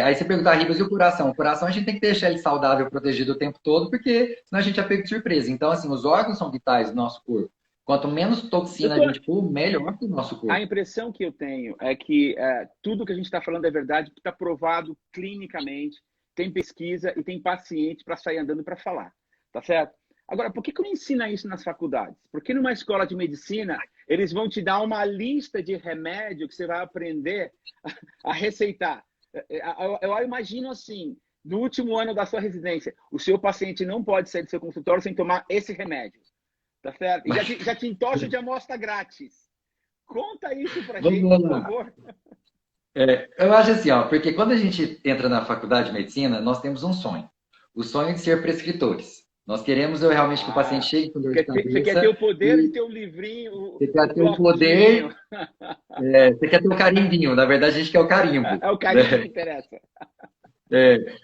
Aí você pergunta a Ribas e o coração. O coração a gente tem que deixar ele saudável, protegido o tempo todo, porque senão a gente é pego de surpresa. Então, assim, os órgãos são vitais do nosso corpo. Quanto menos toxina a gente pôr, melhor para o nosso corpo. A impressão que eu tenho é que tudo que a gente está falando é verdade, está provado clinicamente, tem pesquisa e tem paciente para sair andando para falar, tá certo? Agora, por que não ensina isso nas faculdades? Porque numa escola de medicina, eles vão te dar uma lista de remédio que você vai aprender a receitar. Eu imagino assim, no último ano da sua residência, o seu paciente não pode sair do seu consultório sem tomar esse remédio. Tá certo? E já te entocha de amostra grátis. Conta isso pra gente, por favor. Eu acho assim, ó, porque quando a gente entra na faculdade de medicina, nós temos um sonho. O sonho de ser prescritores. Nós queremos realmente que o paciente chegue com dor de cabeça. Você quer ter o poder de ter um livrinho. Você quer ter o poder. Você quer ter o carimbinho. Na verdade, a gente quer o carimbo. É o carimbo que interessa.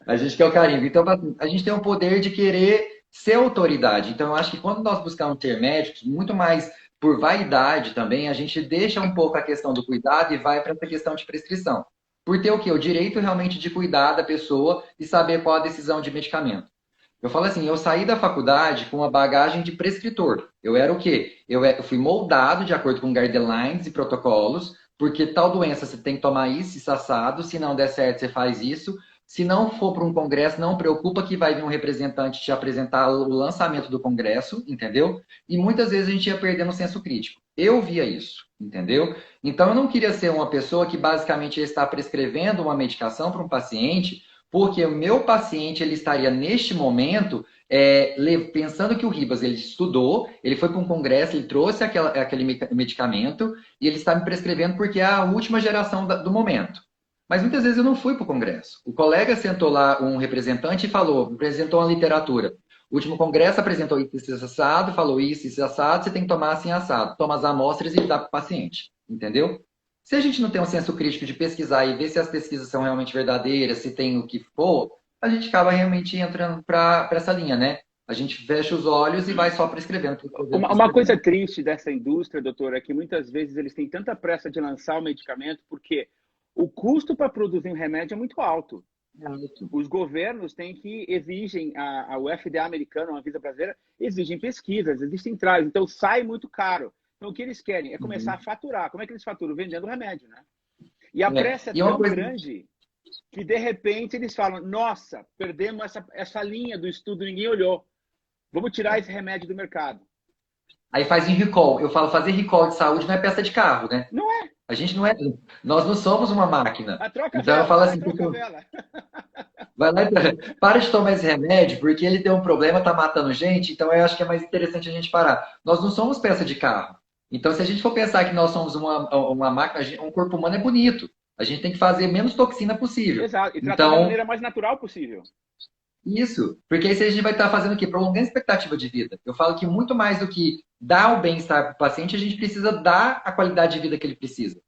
A gente quer o carimbo. Então, a gente tem o poder de querer ser autoridade. Então, eu acho que quando nós buscamos ter médicos, muito mais por vaidade também, a gente deixa um pouco a questão do cuidado e vai para essa questão de prescrição. Por ter o quê? O direito realmente de cuidar da pessoa e saber qual a decisão de medicamento. Eu falo assim, eu saí da faculdade com uma bagagem de prescritor. Eu era o quê? Eu fui moldado de acordo com guidelines e protocolos, porque tal doença você tem que tomar isso assado, se não der certo você faz isso. Se não for para um congresso, não preocupa que vai vir um representante te apresentar o lançamento do congresso, entendeu? E muitas vezes a gente ia perdendo o senso crítico. Eu via isso, entendeu? Então eu não queria ser uma pessoa que basicamente está prescrevendo uma medicação para um paciente, porque o meu paciente ele estaria neste momento pensando que o Ribas ele estudou, ele foi para um congresso, ele trouxe aquele medicamento e ele está me prescrevendo porque é a última geração do momento. Mas muitas vezes eu não fui para o congresso. O colega sentou lá, um representante, e apresentou uma literatura. O último congresso apresentou isso assado, falou isso assado, você tem que tomar assim assado. Toma as amostras e dá para o paciente. Entendeu? Se a gente não tem um senso crítico de pesquisar e ver se as pesquisas são realmente verdadeiras, se tem o que for, a gente acaba realmente entrando para essa linha, né? A gente fecha os olhos e vai só prescrevendo. Uma coisa triste dessa indústria, doutor, é que muitas vezes eles têm tanta pressa de lançar o medicamento porque o custo para produzir um remédio é muito alto. Os governos exigem, o FDA americano, a Anvisa brasileira, exigem pesquisas, existem trials, então sai muito caro. o que eles querem é começar a faturar. Como é que eles faturam? Vendendo remédio, né? E a pressa é tão grande que, de repente, eles falam, nossa, perdemos essa linha do estudo, ninguém olhou. Vamos tirar esse remédio do mercado. Aí faz em recall. Eu falo, fazer recall de saúde não é peça de carro, né? Não é. A gente não é. Nós não somos uma máquina. Troca então vela, eu falo assim, vai lá e para de tomar esse remédio, porque ele tem um problema, tá matando gente, então eu acho que é mais interessante a gente parar. Nós não somos peça de carro. Então, se a gente for pensar que nós somos uma máquina, um corpo humano é bonito. A gente tem que fazer menos toxina possível. Exato, e tratar da maneira mais natural possível. Isso, porque aí a gente vai estar fazendo o quê? Prolongando a expectativa de vida. Eu falo que muito mais do que dar o bem-estar para o paciente, a gente precisa dar a qualidade de vida que ele precisa.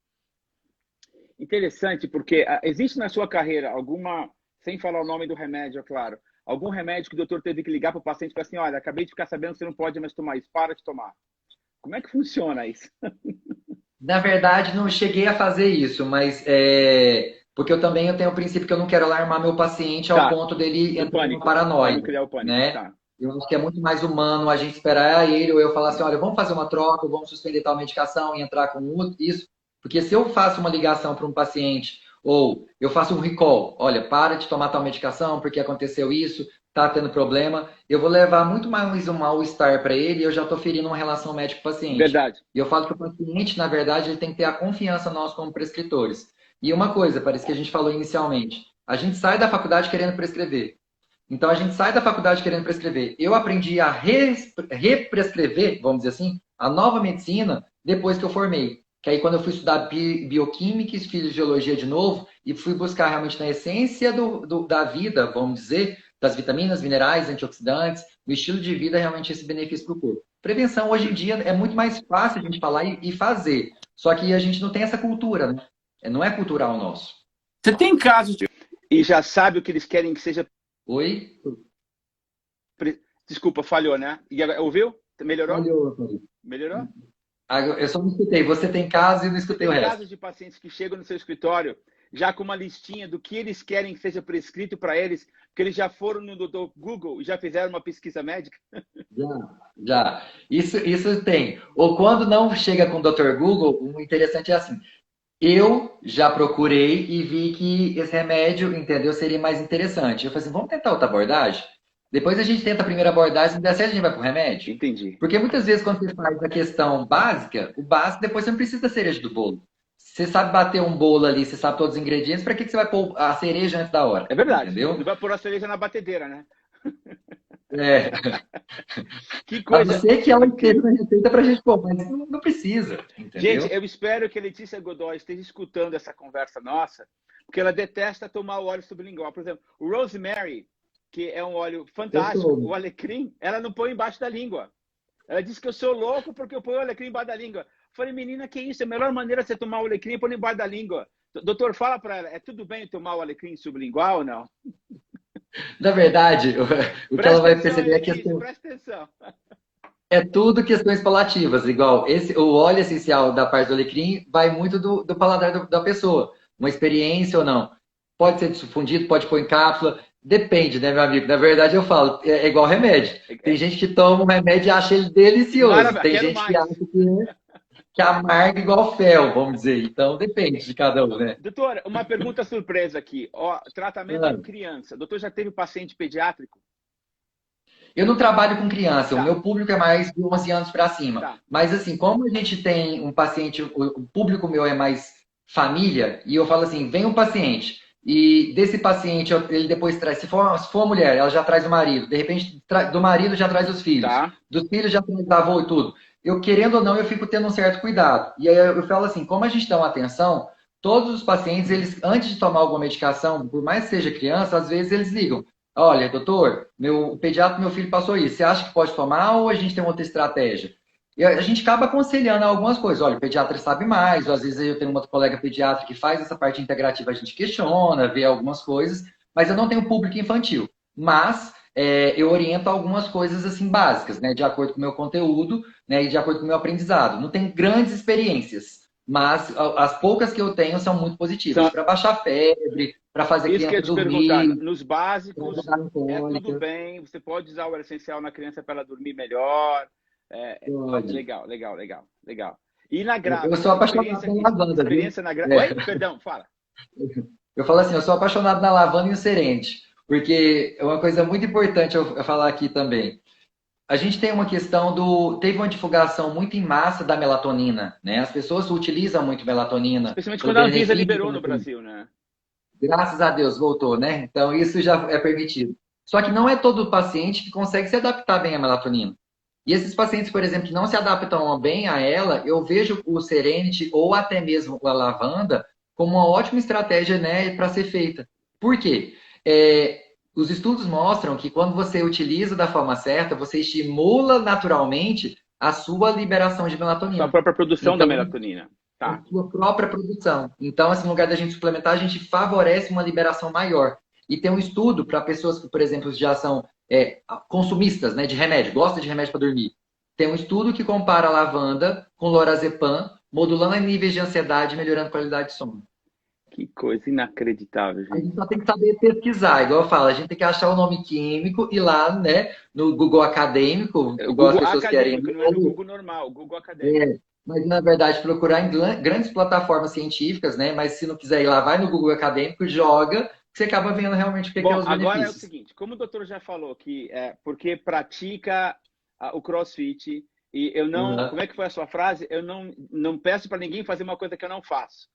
Interessante, porque existe na sua carreira alguma, sem falar o nome do remédio, é claro, algum remédio que o doutor teve que ligar para o paciente e falar assim, olha, acabei de ficar sabendo que você não pode mais tomar isso, para de tomar. Como é que funciona isso? Na verdade, não cheguei a fazer isso, mas porque eu tenho o princípio que eu não quero alarmar meu paciente ao ponto dele entrar em paranoia. Criar o pânico, né? Tá. Eu acho que é muito mais humano a gente esperar ele ou eu falar assim, olha, vamos fazer uma troca, vamos suspender tal medicação e entrar com isso. Porque se eu faço uma ligação para um paciente ou eu faço um recall, olha, para de tomar tal medicação porque aconteceu isso, tá tendo problema, eu vou levar muito mais um mal-estar para ele e eu já estou ferindo uma relação médico-paciente. Verdade. E eu falo que o paciente, na verdade, ele tem que ter a confiança nós como prescritores. E uma coisa, parece que a gente falou inicialmente, a gente sai da faculdade querendo prescrever. Então, a gente sai da faculdade querendo prescrever. Eu aprendi a represcrever, vamos dizer assim, a nova medicina depois que eu formei. Que aí, quando eu fui estudar bioquímica e fisiologia de novo, e fui buscar realmente na essência da vida, vamos dizer, das vitaminas, minerais, antioxidantes, o estilo de vida, realmente esse benefício para o corpo. Prevenção, hoje em dia, é muito mais fácil a gente falar e fazer. Só que a gente não tem essa cultura, né? Não é cultural nosso. Você tem casos de... E já sabe o que eles querem que seja... Oi? Desculpa, falhou, né? E ouviu? Melhorou? Falhou. Melhorou? Eu só não escutei. Você tem caso e não escutei o resto. Tem casos de pacientes que chegam no seu escritório já com uma listinha do que eles querem que seja prescrito para eles, porque eles já foram no Dr. Google e já fizeram uma pesquisa médica? Já. Isso tem. Ou quando não chega com o Dr. Google, o interessante é assim. Eu já procurei e vi que esse remédio, entendeu, seria mais interessante. Eu falei assim, vamos tentar outra abordagem? Depois a gente tenta a primeira abordagem, se não der certo, a gente vai pro remédio. Entendi. Porque muitas vezes, quando você faz a questão básica, o básico, depois você não precisa da cereja do bolo. Você sabe bater um bolo ali, você sabe todos os ingredientes, para que você vai pôr a cereja antes da hora? É verdade. Entendeu? Não vai pôr a cereja na batedeira, né? Que coisa. A não ser que ela esteja na receita pra gente pôr, mas não precisa. Entendeu? Gente, eu espero que a Letícia Godoy esteja escutando essa conversa nossa, porque ela detesta tomar o óleo sublingual. Por exemplo, o Rosemary, que é um óleo fantástico, o alecrim, ela não põe embaixo da língua. Ela disse que eu sou louco porque eu ponho o alecrim embaixo da língua. Eu falei, menina, que isso? A melhor maneira de você tomar o alecrim é pôr embaixo da língua. Doutor, fala para ela, é tudo bem tomar o alecrim sublingual ou não? Na verdade, o que ela vai perceber é que presta atenção. É tudo questões palativas, igual o óleo essencial da parte do alecrim vai muito do paladar da pessoa. Uma experiência ou não. Pode ser difundido, pode pôr em cápsula. Depende, né, meu amigo? Na verdade, eu falo, é igual remédio. Tem gente que toma um remédio e acha ele delicioso. Tem gente que acha que amarga igual fel, vamos dizer. Então, depende de cada um, né? Doutor, uma pergunta surpresa aqui. Tratamento em criança. Doutor, já teve paciente pediátrico? Eu não trabalho com criança, o meu público é mais de 11 anos para cima. Mas assim, como a gente tem um paciente, o público meu é mais família, e eu falo assim, vem um paciente, e desse paciente ele depois traz, se for uma mulher, ela já traz o marido, de repente do marido já traz os filhos, dos filhos já traz o avô e tudo. Eu, querendo ou não, eu fico tendo um certo cuidado. E aí eu falo assim, como a gente dá uma atenção, todos os pacientes, eles antes de tomar alguma medicação, por mais que seja criança, às vezes eles ligam. Olha, doutor, o pediatra do meu filho passou isso. Você acha que pode tomar ou a gente tem outra estratégia? E a gente acaba aconselhando algumas coisas. Olha, o pediatra sabe mais, ou às vezes eu tenho uma colega pediatra que faz essa parte integrativa, a gente questiona, vê algumas coisas, mas eu não tenho público infantil. Mas eu oriento algumas coisas assim básicas, né, de acordo com o meu conteúdo, né, e de acordo com o meu aprendizado. Não tenho grandes experiências, mas as poucas que eu tenho são muito positivas. Para baixar febre, para fazer isso criança dormir. Isso que eu ia te perguntar. Nos básicos, tudo bem. Você pode usar o óleo essencial na criança para ela dormir melhor. Legal, legal, legal, legal. E na grávida? Eu sou apaixonado na lavanda. Experiência na grávida. Oi, perdão, fala. Eu falo assim, eu sou apaixonado na lavanda e no serente, porque é uma coisa muito importante eu falar aqui também. A gente tem uma questão teve uma divulgação muito em massa da melatonina, né? As pessoas utilizam muito melatonina. Especialmente quando a Anvisa liberou no Brasil, né? Graças a Deus, voltou, né? Então isso já é permitido. Só que não é todo paciente que consegue se adaptar bem à melatonina. E esses pacientes, por exemplo, que não se adaptam bem a ela, eu vejo o Serenity ou até mesmo a lavanda como uma ótima estratégia, né, para ser feita. Por quê? Os estudos mostram que quando você utiliza da forma certa, você estimula naturalmente a sua liberação de melatonina. A própria produção da melatonina. Tá. A sua própria produção. Então, assim, no lugar da gente suplementar, a gente favorece uma liberação maior. E tem um estudo para pessoas que, por exemplo, já são consumistas, né, de remédio, gostam de remédio para dormir. Tem um estudo que compara a lavanda com lorazepam, modulando níveis de ansiedade e melhorando a qualidade de sono. Que coisa inacreditável, gente. A gente só tem que saber pesquisar, igual eu falo, a gente tem que achar o nome químico e lá, né, no Google Acadêmico, igual as pessoas querem. Não é no Google normal, Google Acadêmico. Mas, na verdade, procurar em grandes plataformas científicas, né? Mas se não quiser ir lá, vai no Google Acadêmico, joga, que você acaba vendo realmente o que é os benefícios. Agora é o seguinte, como o doutor já falou, que porque pratica o CrossFit, e eu não... Como é que foi a sua frase? Eu não peço para ninguém fazer uma coisa que eu não faço.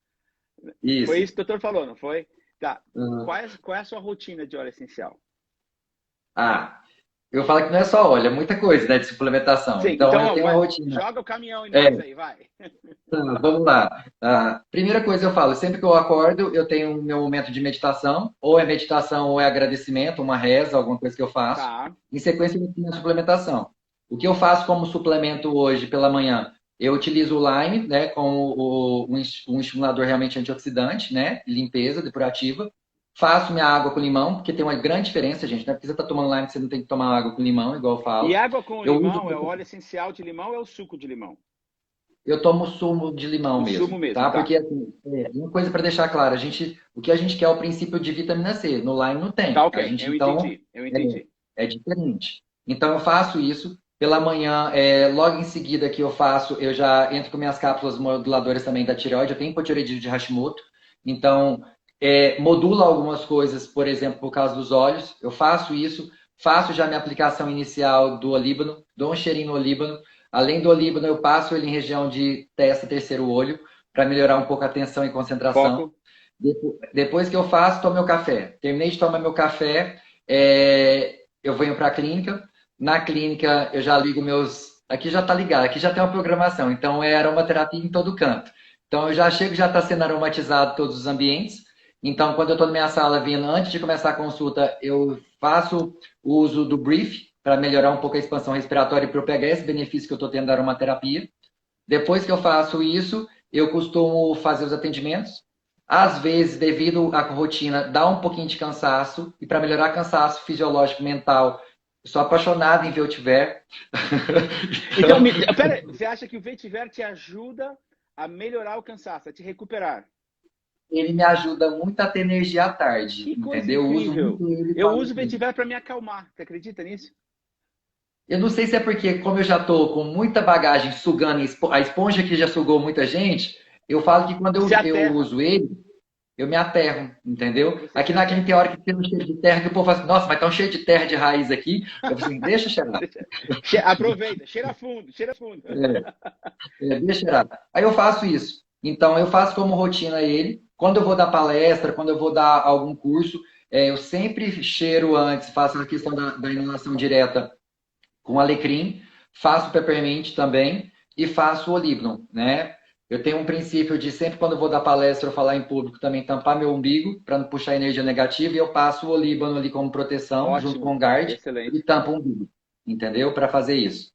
Isso. Foi isso que o doutor falou, não foi? Tá. Qual é a sua rotina de óleo essencial? Eu falo que não é só óleo, é muita coisa, né, de suplementação. Sim, então eu tenho uma rotina. Joga o caminhão em nós aí, vai. Então, vamos lá. Primeira coisa eu falo, sempre que eu acordo, eu tenho o meu momento de meditação, ou é meditação ou é agradecimento, uma reza, alguma coisa que eu faço. Tá. Em sequência, eu tenho a suplementação. O que eu faço como suplemento hoje pela manhã? Eu utilizo o Lime, né, como um estimulador realmente antioxidante, né, limpeza, depurativa. Faço minha água com limão, porque tem uma grande diferença, gente. Não é porque você está tomando Lime que você não tem que tomar água com limão, igual eu falo. E água com limão é o óleo essencial de limão ou é o suco de limão? Eu tomo sumo de limão mesmo. Sumo mesmo, tá? Porque, assim, uma coisa para deixar claro, o que a gente quer é o princípio de vitamina C. No Lime não tem. Tá, ok. Eu entendi. É diferente. Então, eu faço isso. Pela manhã, logo em seguida que eu já entro com minhas cápsulas moduladoras também da tireoide. Eu tenho hipotireoidismo de Hashimoto. Então, modula algumas coisas, por exemplo, por causa dos olhos. Eu faço isso. Faço já minha aplicação inicial do olíbano. Dou um cheirinho no olíbano. Além do olíbano, eu passo ele em região de testa, terceiro olho, para melhorar um pouco a atenção e concentração. Foco. Depois que eu faço, tomo meu café. Terminei de tomar meu café, eu venho para a clínica. Na clínica, eu já ligo meus... Aqui já está ligado, aqui já tem uma programação. Então, é aromaterapia em todo canto. Então, eu já chego, já está sendo aromatizado todos os ambientes. Então, quando eu estou na minha sala vindo, antes de começar a consulta, eu faço o uso do Brief para melhorar um pouco a expansão respiratória e para eu pegar esse benefício que eu estou tendo da aromaterapia. Depois que eu faço isso, eu costumo fazer os atendimentos. Às vezes, devido à rotina, dá um pouquinho de cansaço. E para melhorar cansaço fisiológico, mental, eu sou apaixonado em Vetiver. Então, pera, você acha que o Vetiver te ajuda a melhorar o cansaço, a te recuperar? Ele me ajuda muito a ter energia à tarde. Que coisa entendeu? incrível. Eu uso o Vetiver para me acalmar. Você acredita nisso? Eu não sei se é porque, como eu já estou com muita bagagem sugando, a esponja que já sugou muita gente, eu falo que quando eu uso ele, eu me aterro, entendeu? Aqui na clínica tem hora que tem um cheiro de terra, que o povo fala assim, nossa, mas tá um cheiro de terra de raiz aqui. Eu falo assim, deixa cheirar. Aproveita, cheira fundo, cheira fundo. Deixa cheirar. Aí eu faço isso. Então, eu faço como rotina ele. Quando eu vou dar palestra, quando eu vou dar algum curso, eu sempre cheiro antes, faço a questão da inalação direta com alecrim, faço peppermint também e faço olíbano, né? Eu tenho um princípio de sempre quando eu vou dar palestra ou falar em público também tampar meu umbigo para não puxar energia negativa e eu passo o olíbano ali como proteção. Ótimo. Junto com o guard. Excelente. E tampo o umbigo, entendeu? Para fazer isso.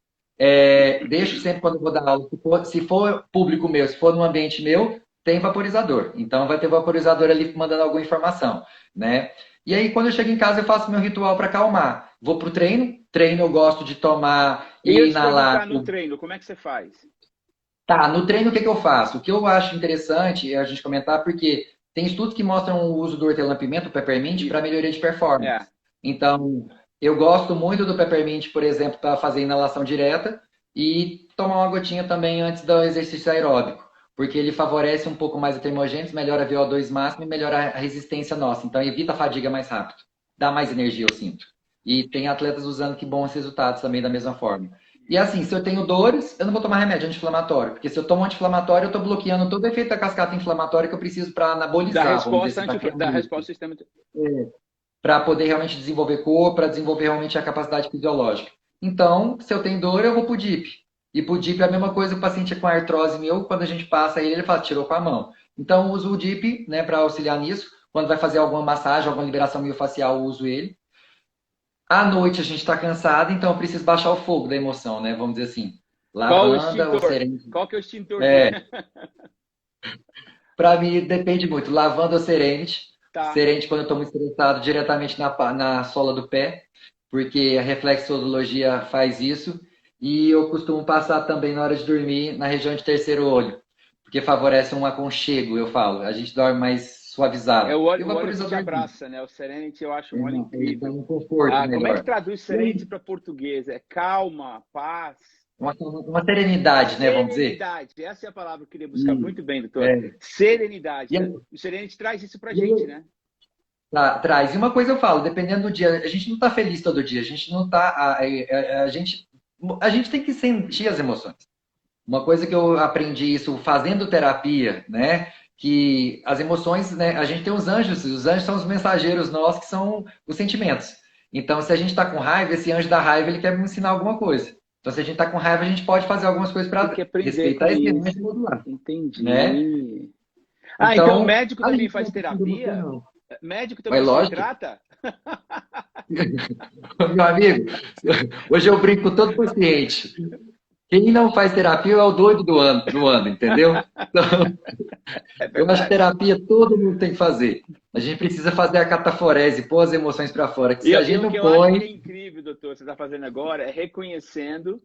Deixo sempre quando eu vou dar aula, se for público meu, se for num ambiente meu, tem vaporizador. Então vai ter vaporizador ali mandando alguma informação, né? E aí quando eu chego em casa eu faço meu ritual para acalmar. Vou pro treino eu gosto de tomar e inalar. No treino, como é que você faz? Tá, no treino o que eu faço? O que eu acho interessante é a gente comentar, porque tem estudos que mostram o uso do hortelã-pimenta, o peppermint, para melhoria de performance. Então, eu gosto muito do peppermint, por exemplo, para fazer inalação direta, e tomar uma gotinha também antes do exercício aeróbico, porque ele favorece um pouco mais a termogênese, melhora a VO2 máximo e melhora a resistência nossa. Então, evita a fadiga mais rápido. Dá mais energia, eu sinto. E tem atletas usando que bons resultados também da mesma forma. E assim, se eu tenho dores, eu não vou tomar remédio anti-inflamatório, porque se eu tomo anti-inflamatório, eu estou bloqueando todo o efeito da cascata inflamatória que eu preciso para anabolizar. Da resposta do sistema. Para poder realmente desenvolver cor, para desenvolver realmente a capacidade fisiológica. Então, se eu tenho dor, eu vou para o DIP. E para o DIP é a mesma coisa, o paciente com artrose meu, quando a gente passa ele fala, tirou com a mão. Então, eu uso o DIP, né, para auxiliar nisso. Quando vai fazer alguma massagem, alguma liberação miofascial, eu uso ele. À noite a gente está cansado, então eu preciso baixar o fogo da emoção, né? Vamos dizer assim. Lavanda ou serente. Qual que é o extintor? Para mim, depende muito. Lavanda ou serente. Tá. Serente quando eu estou muito estressado, diretamente na sola do pé, porque a reflexologia faz isso. E eu costumo passar também na hora de dormir na região de terceiro olho, porque favorece um aconchego, eu falo. A gente dorme mais suavizado. É o olho que te abraça, né? O Serenity eu acho um olho incrível. Um conforto como é que traduz Serenity para português? É calma, paz? Uma serenidade, né? Vamos dizer. Serenidade, essa é a palavra que eu queria buscar. Muito bem, doutor. Serenidade. O Serenity traz isso pra gente, né? Traz. E uma coisa eu falo, dependendo do dia, a gente não tá feliz todo dia, a gente não tá. A gente tem que sentir as emoções. Uma coisa que eu aprendi isso fazendo terapia, né? Que as emoções, né? A gente tem os anjos são os mensageiros nossos, que são os sentimentos. Então, se a gente está com raiva, esse anjo da raiva, ele quer me ensinar alguma coisa. Então, se a gente está com raiva, a gente pode fazer algumas coisas para respeitar esse anjo modular. Entendi. Né? Então, o médico também faz terapia? Médico também se trata? Meu amigo, hoje eu brinco com todo paciente. Quem não faz terapia é o doido do ano, entendeu? Então, eu acho que terapia todo mundo tem que fazer. A gente precisa fazer a cataforese, pôr as emoções para fora. Que se a gente não põe... Eu acho que é incrível, doutor, você está fazendo agora, é reconhecendo.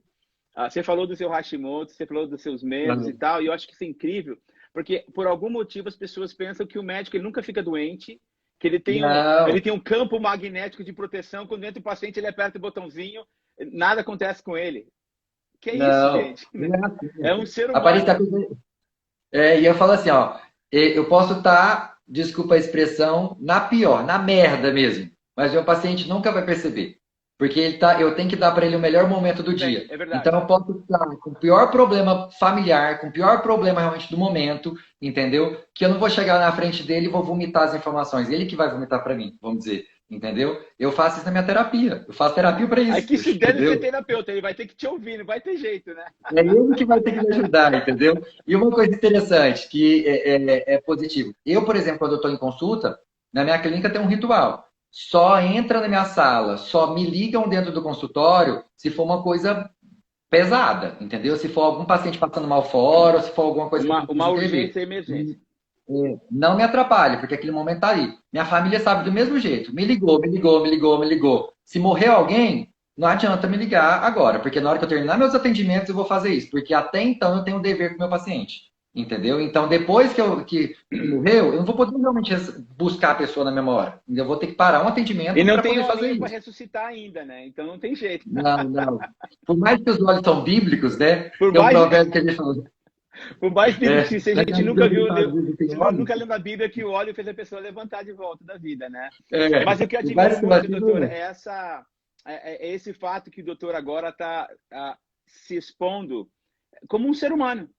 Você falou do seu Hashimoto, você falou dos seus medos e tal, e eu acho que isso é incrível, porque por algum motivo as pessoas pensam que o médico ele nunca fica doente, que ele tem um campo magnético de proteção, quando entra o paciente ele aperta o botãozinho, nada acontece com ele. Que é isso, gente? É um ser humano. E eu falo assim, ó, eu posso estar, desculpa a expressão, na merda mesmo, mas meu paciente nunca vai perceber. Porque eu tenho que dar para ele o melhor momento do dia. É verdade. Então eu posso estar com o pior problema familiar, com o pior problema realmente do momento, entendeu? Que eu não vou chegar na frente dele e vou vomitar as informações. Ele que vai vomitar para mim, vamos dizer. Entendeu? Eu faço isso na minha terapia. Eu faço terapia para isso. Aqui se deve ser terapeuta, ele vai ter que te ouvir, não vai ter jeito, né? É ele que vai ter que me ajudar, entendeu? E uma coisa interessante, que é positivo. Eu, por exemplo, quando eu estou em consulta, na minha clínica tem um ritual. Só entra na minha sala, só me ligam dentro do consultório se for uma coisa pesada, entendeu? Se for algum paciente passando mal fora, ou se for alguma coisa... Uma urgência e emergência. Não me atrapalhe, porque aquele momento tá ali. Minha família sabe do mesmo jeito. Me ligou. Se morreu alguém, não adianta me ligar agora, porque na hora que eu terminar meus atendimentos eu vou fazer isso, porque até então eu tenho um dever com o meu paciente. Entendeu? Então, depois que morreu, eu não vou poder realmente buscar a pessoa na mesma hora. Eu vou ter que parar um atendimento e não para poder fazer isso. Para ressuscitar ainda, né? Então não tem jeito. Não. Por mais que os olhos são bíblicos, né? Tem um provérbio que a gente falou. Por mais bíblico que seja, a gente nunca viu, nunca leu na Bíblia que o óleo fez a pessoa levantar de volta da vida, né? Mas o que eu admiro muito, doutor, é esse fato que o doutor agora está se expondo como um ser humano.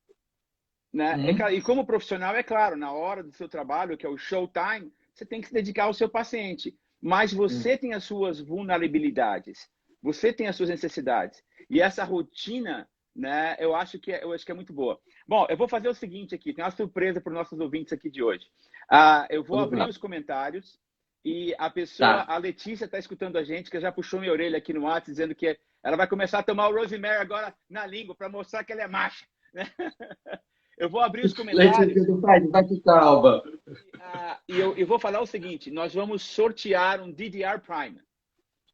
Né? E como profissional, é claro, na hora do seu trabalho, que é o showtime, você tem que se dedicar ao seu paciente. Mas você tem as suas vulnerabilidades, você tem as suas necessidades. E essa rotina, né, eu acho que é muito boa. Bom, eu vou fazer o seguinte aqui, tem uma surpresa para os nossos ouvintes aqui de hoje. Eu vou abrir os comentários e a pessoa, a Letícia está escutando a gente, que já puxou minha orelha aqui no WhatsApp, dizendo que ela vai começar a tomar o Rosemary agora na língua, para mostrar que ela é macha. Né? Eu vou abrir os comentários. Vai ficar, Alba. E eu vou falar o seguinte: nós vamos sortear um DDR Prime.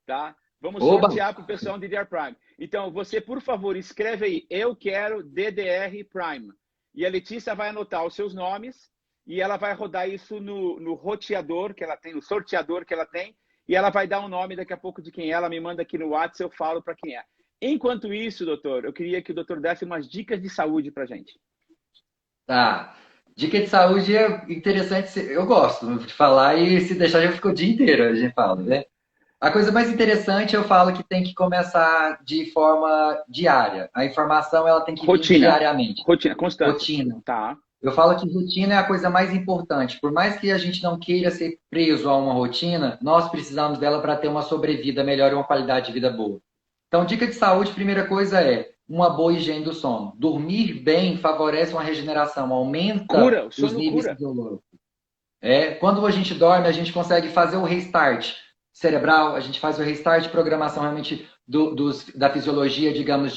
Tá? Vamos sortear para o pessoal um DDR Prime. Então, você, por favor, escreve aí: eu quero DDR Prime. E a Letícia vai anotar os seus nomes e ela vai rodar isso no roteador que ela tem, no sorteador que ela tem. E ela vai dar um nome daqui a pouco de quem é. Ela me manda aqui no WhatsApp, eu falo para quem é. Enquanto isso, doutor, eu queria que o doutor desse umas dicas de saúde pra gente. Tá. Dica de saúde é interessante, eu gosto de falar e se deixar já ficou o dia inteiro, a gente fala, né? A coisa mais interessante eu falo que tem que começar de forma diária. A informação ela tem que vir diariamente. Rotina, constante. Rotina. Tá. Eu falo que rotina é a coisa mais importante. Por mais que a gente não queira ser preso a uma rotina, nós precisamos dela para ter uma sobrevida melhor e uma qualidade de vida boa. Então, dica de saúde, primeira coisa é uma boa higiene do sono. Dormir bem favorece uma regeneração, aumenta os níveis fisiológicos. Quando a gente dorme, a gente consegue fazer o restart cerebral, a gente faz o restart de programação realmente da fisiologia, digamos,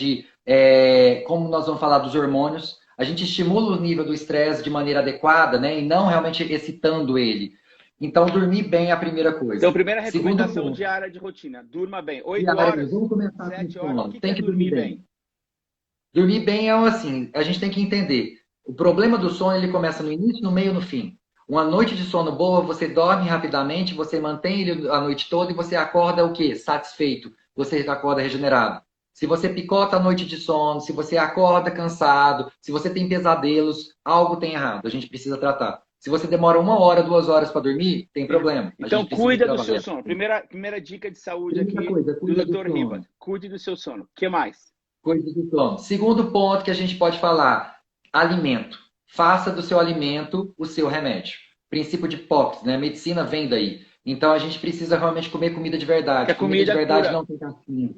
como nós vamos falar dos hormônios. A gente estimula o nível do estresse de maneira adequada, né? E não realmente excitando ele. Então, dormir bem é a primeira coisa. Então, primeira recomendação diária de rotina. Durma bem. 8 horas, vamos começar 7 horas. O que tem que dormir bem? Dormir bem é assim, a gente tem que entender. O problema do sono, ele começa no início, no meio e no fim. Uma noite de sono boa, você dorme rapidamente, você mantém ele a noite toda e você acorda o quê? Satisfeito. Você acorda regenerado. Se você picota a noite de sono, se você acorda cansado, se você tem pesadelos, algo tem errado. A gente precisa tratar. Se você demora 1 hora, 2 horas para dormir, tem problema. Então, cuida do seu sono. Primeira dica de saúde aqui do Dr. Ribas. Cuide do seu sono. O que mais? Cuide do sono. Segundo ponto que a gente pode falar, alimento. Faça do seu alimento o seu remédio. Princípio de Popes, né? A medicina vem daí. Então, a gente precisa realmente comer comida de verdade. Comida de verdade não tem caixinha.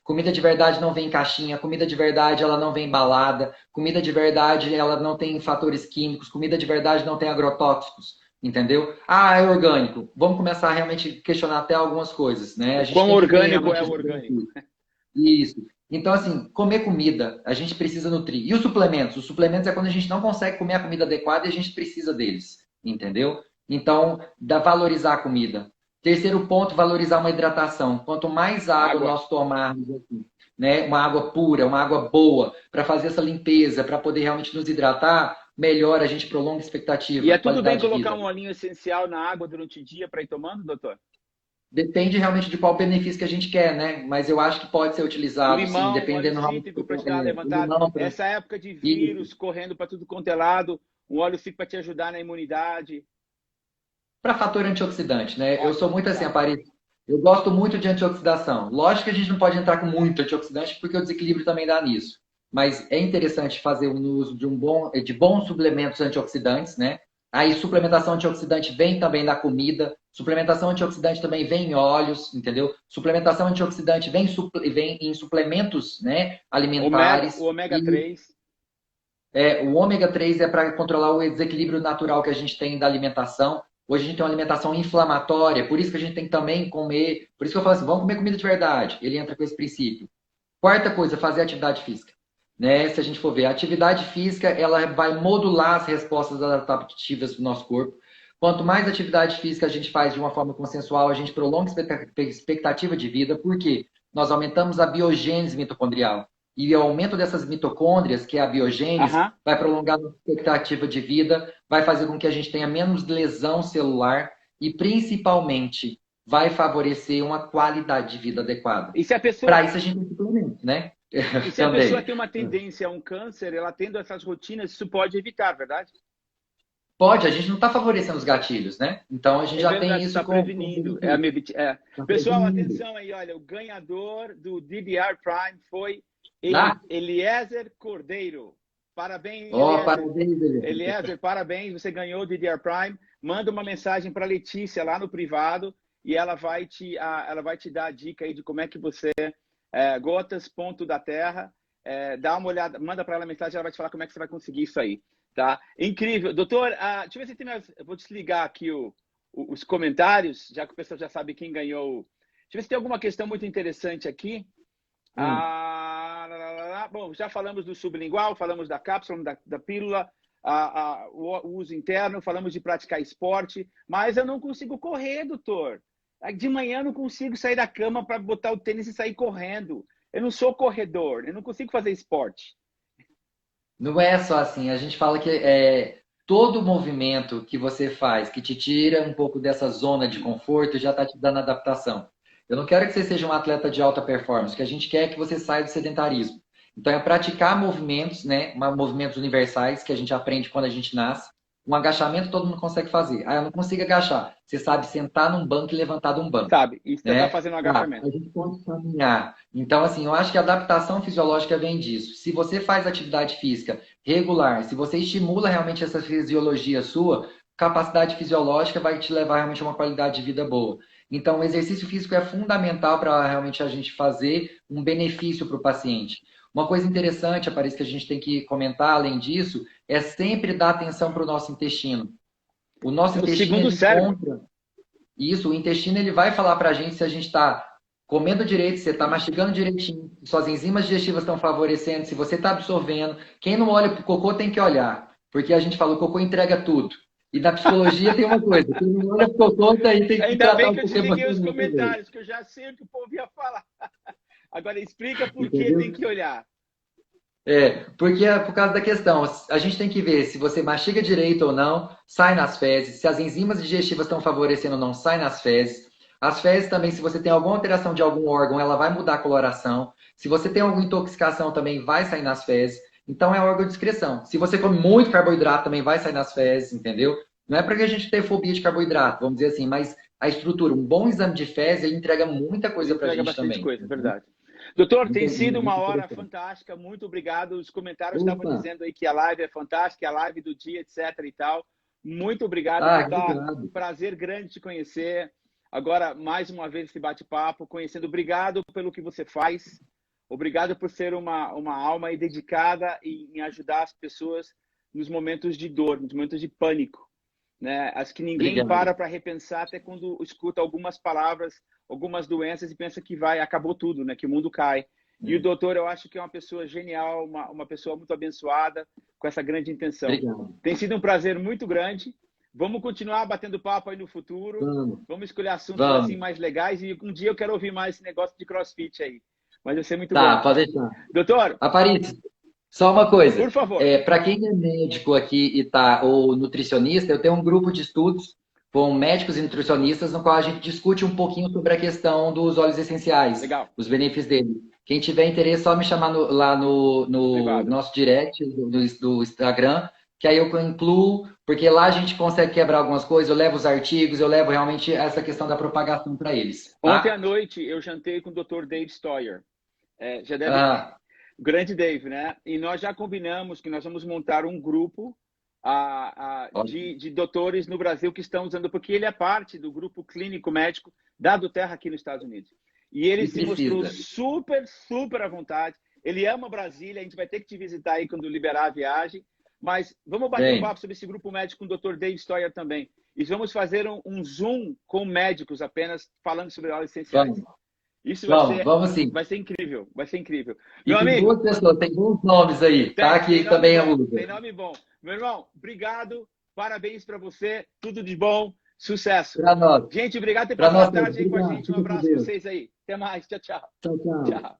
Comida de verdade não vem em caixinha. Comida de verdade, ela não vem embalada. Comida de verdade, ela não tem fatores químicos. Comida de verdade não tem agrotóxicos. Entendeu? É orgânico. Vamos começar a realmente questionar até algumas coisas, né? Quão orgânico é o orgânico? Isso. Então, assim, comer comida, a gente precisa nutrir. E os suplementos? Os suplementos é quando a gente não consegue comer a comida adequada e a gente precisa deles. Entendeu? Então, valorizar a comida. Terceiro ponto, valorizar uma hidratação. Quanto mais água nós tomarmos aqui, né? Uma água pura, uma água boa, para fazer essa limpeza, para poder realmente nos hidratar, melhor a gente prolonga a expectativa. E é tudo bem colocar um olhinho essencial na água durante o dia para ir tomando, doutor? Depende realmente de qual benefício que a gente quer, né? Mas eu acho que pode ser utilizado, limão, sim, dependendo óleo cítrico para te dar levantado. Essa época de vírus correndo para tudo quanto é lado, um óleo cítrico para te ajudar na imunidade. Para fator antioxidante, né? Eu sou muito assim, Aparício. Eu gosto muito de antioxidação. Lógico que a gente não pode entrar com muito antioxidante, porque o desequilíbrio também dá nisso. Mas é interessante fazer o uso de bons suplementos antioxidantes, né? Aí suplementação antioxidante vem também da comida, suplementação antioxidante também vem em óleos, entendeu? Suplementação antioxidante vem em suplementos, né, alimentares. O ômega 3. O ômega 3 é para controlar o desequilíbrio natural que a gente tem da alimentação. Hoje a gente tem uma alimentação inflamatória, por isso que a gente tem que também comer, por isso que eu falo assim, vamos comer comida de verdade. Ele entra com esse princípio. Quarta coisa, fazer atividade física. Né? Se a gente for ver, a atividade física ela vai modular as respostas adaptativas do nosso corpo. Quanto mais atividade física a gente faz de uma forma consensual, a gente prolonga a expectativa de vida, porque nós aumentamos a biogênese mitocondrial. E o aumento dessas mitocôndrias, que é a biogênese, vai prolongar a expectativa de vida, vai fazer com que a gente tenha menos lesão celular e, principalmente, vai favorecer uma qualidade de vida adequada. E se a pessoa... Para isso, a gente tem suplemento, né? E se a pessoa tem uma tendência a um câncer, ela tendo essas rotinas, isso pode evitar, verdade? Pode, a gente não está favorecendo os gatilhos, né? Então a gente já tem isso. Está prevenindo. Pessoal, atenção aí, olha, o ganhador do DDR Prime foi Eliezer Cordeiro. Parabéns, Eliezer. Parabéns, Eliezer, parabéns, você ganhou o DDR Prime. Manda uma mensagem para a Letícia lá no privado e ela vai te dar a dica aí de como é que você... Gotas, ponto da terra, dá uma olhada, manda para ela a mensagem, ela vai te falar como é que você vai conseguir isso aí, tá? Incrível. Doutor, deixa eu ver se tem mais, eu vou desligar aqui os comentários, já que o pessoal já sabe quem ganhou. Deixa eu ver se tem alguma questão muito interessante aqui. Bom, já falamos do sublingual, falamos da cápsula, da pílula, o uso interno, falamos de praticar esporte, mas eu não consigo correr, doutor. De manhã eu não consigo sair da cama para botar o tênis e sair correndo. Eu não sou corredor, eu não consigo fazer esporte. Não é só assim, a gente fala que todo movimento que você faz, que te tira um pouco dessa zona de conforto, já está te dando adaptação. Eu não quero que você seja um atleta de alta performance. O que a gente quer é que você saia do sedentarismo. Então, é praticar movimentos, né? Movimentos universais que a gente aprende quando a gente nasce. Um agachamento todo mundo consegue fazer. Ah, eu não consigo agachar. Você sabe sentar num banco e levantar de um banco. Sabe, e você né? tá fazendo um agachamento. A gente pode caminhar. Então, assim, eu acho que a adaptação fisiológica vem disso. Se você faz atividade física regular, se você estimula realmente essa fisiologia sua, capacidade fisiológica vai te levar realmente a uma qualidade de vida boa. Então, o exercício físico é fundamental para realmente a gente fazer um benefício para o paciente. Uma coisa interessante, Aparece, que a gente tem que comentar, além disso, é sempre dar atenção para o nosso intestino. O nosso intestino segundo cérebro. Isso, o intestino ele vai falar para a gente se a gente está comendo direito, se você está mastigando direitinho, se suas enzimas digestivas estão favorecendo, se você está absorvendo. Quem não olha para o cocô tem que olhar, porque a gente fala, o cocô entrega tudo. E na psicologia tem uma coisa, quem não olha para o cocô tem que Ainda bem que eu desliguei os comentários, que eu já sei o que o povo ia falar. Agora explica por que tem que olhar. Porque é por causa da questão. A gente tem que ver se você mastiga direito ou não, sai nas fezes. Se as enzimas digestivas estão favorecendo ou não, sai nas fezes. As fezes também, se você tem alguma alteração de algum órgão, ela vai mudar a coloração. Se você tem alguma intoxicação, também vai sair nas fezes. Então, é órgão de excreção. Se você come muito carboidrato, também vai sair nas fezes, entendeu? Não é porque a gente tem fobia de carboidrato, vamos dizer assim, mas a estrutura, um bom exame de fezes, ele entrega muita coisa pra gente também. Entrega bastante coisa, verdade. Doutor, tem sido uma hora fantástica, muito obrigado. Os comentários estavam dizendo aí que a live é fantástica, a live do dia, etc e tal. Muito obrigado, doutor. Prazer grande te conhecer. Agora, mais uma vez, esse bate-papo, conhecendo. Obrigado pelo que você faz. Obrigado por ser uma alma aí dedicada em ajudar as pessoas nos momentos de dor, nos momentos de pânico. Né? Acho que ninguém para repensar até quando escuta algumas palavras, algumas doenças e pensa que acabou tudo, né? Que o mundo cai. E o doutor, eu acho que é uma pessoa genial, uma pessoa muito abençoada, com essa grande intenção. Obrigado. Tem sido um prazer muito grande. Vamos continuar batendo papo aí no futuro. Vamos escolher assuntos assim mais legais. E um dia eu quero ouvir mais esse negócio de CrossFit aí. Mas vai ser muito bom. Tá, pode deixar. Doutor. Aparece. Só uma coisa. Por favor. Para quem é médico aqui ou nutricionista, eu tenho um grupo de estudos com médicos e nutricionistas no qual a gente discute um pouquinho sobre a questão dos óleos essenciais. Legal. Os benefícios dele. Quem tiver interesse, só me chamar lá no nosso direct do Instagram, que aí eu incluo, porque lá a gente consegue quebrar algumas coisas, eu levo os artigos, eu levo realmente essa questão da propagação para eles. Tá? Ontem à noite eu jantei com o Dr. Dave Stoyer. Já deve... O grande Dave, né? E nós já combinamos que nós vamos montar um grupo de doutores no Brasil que estão usando, porque ele é parte do grupo clínico médico da Duterra aqui nos Estados Unidos. E ele se mostrou super à vontade. Ele ama Brasília, a gente vai ter que te visitar aí quando liberar a viagem. Mas vamos bater um papo sobre esse grupo médico com o Dr. Dave Stoyer também. E vamos fazer um Zoom com médicos apenas, falando sobre óleos essenciais. Isso vai ser incrível, vai ser incrível. Meu amigo, boas pessoas, tem bons nomes aí, tá? Aqui também é usa. Tem nome bom. Meu irmão, obrigado, parabéns para você, tudo de bom, sucesso. Pra nós. Gente, obrigado por ter passado a tarde aí com a gente. Um abraço para vocês aí. Até mais, tchau, tchau. Tchau, tchau.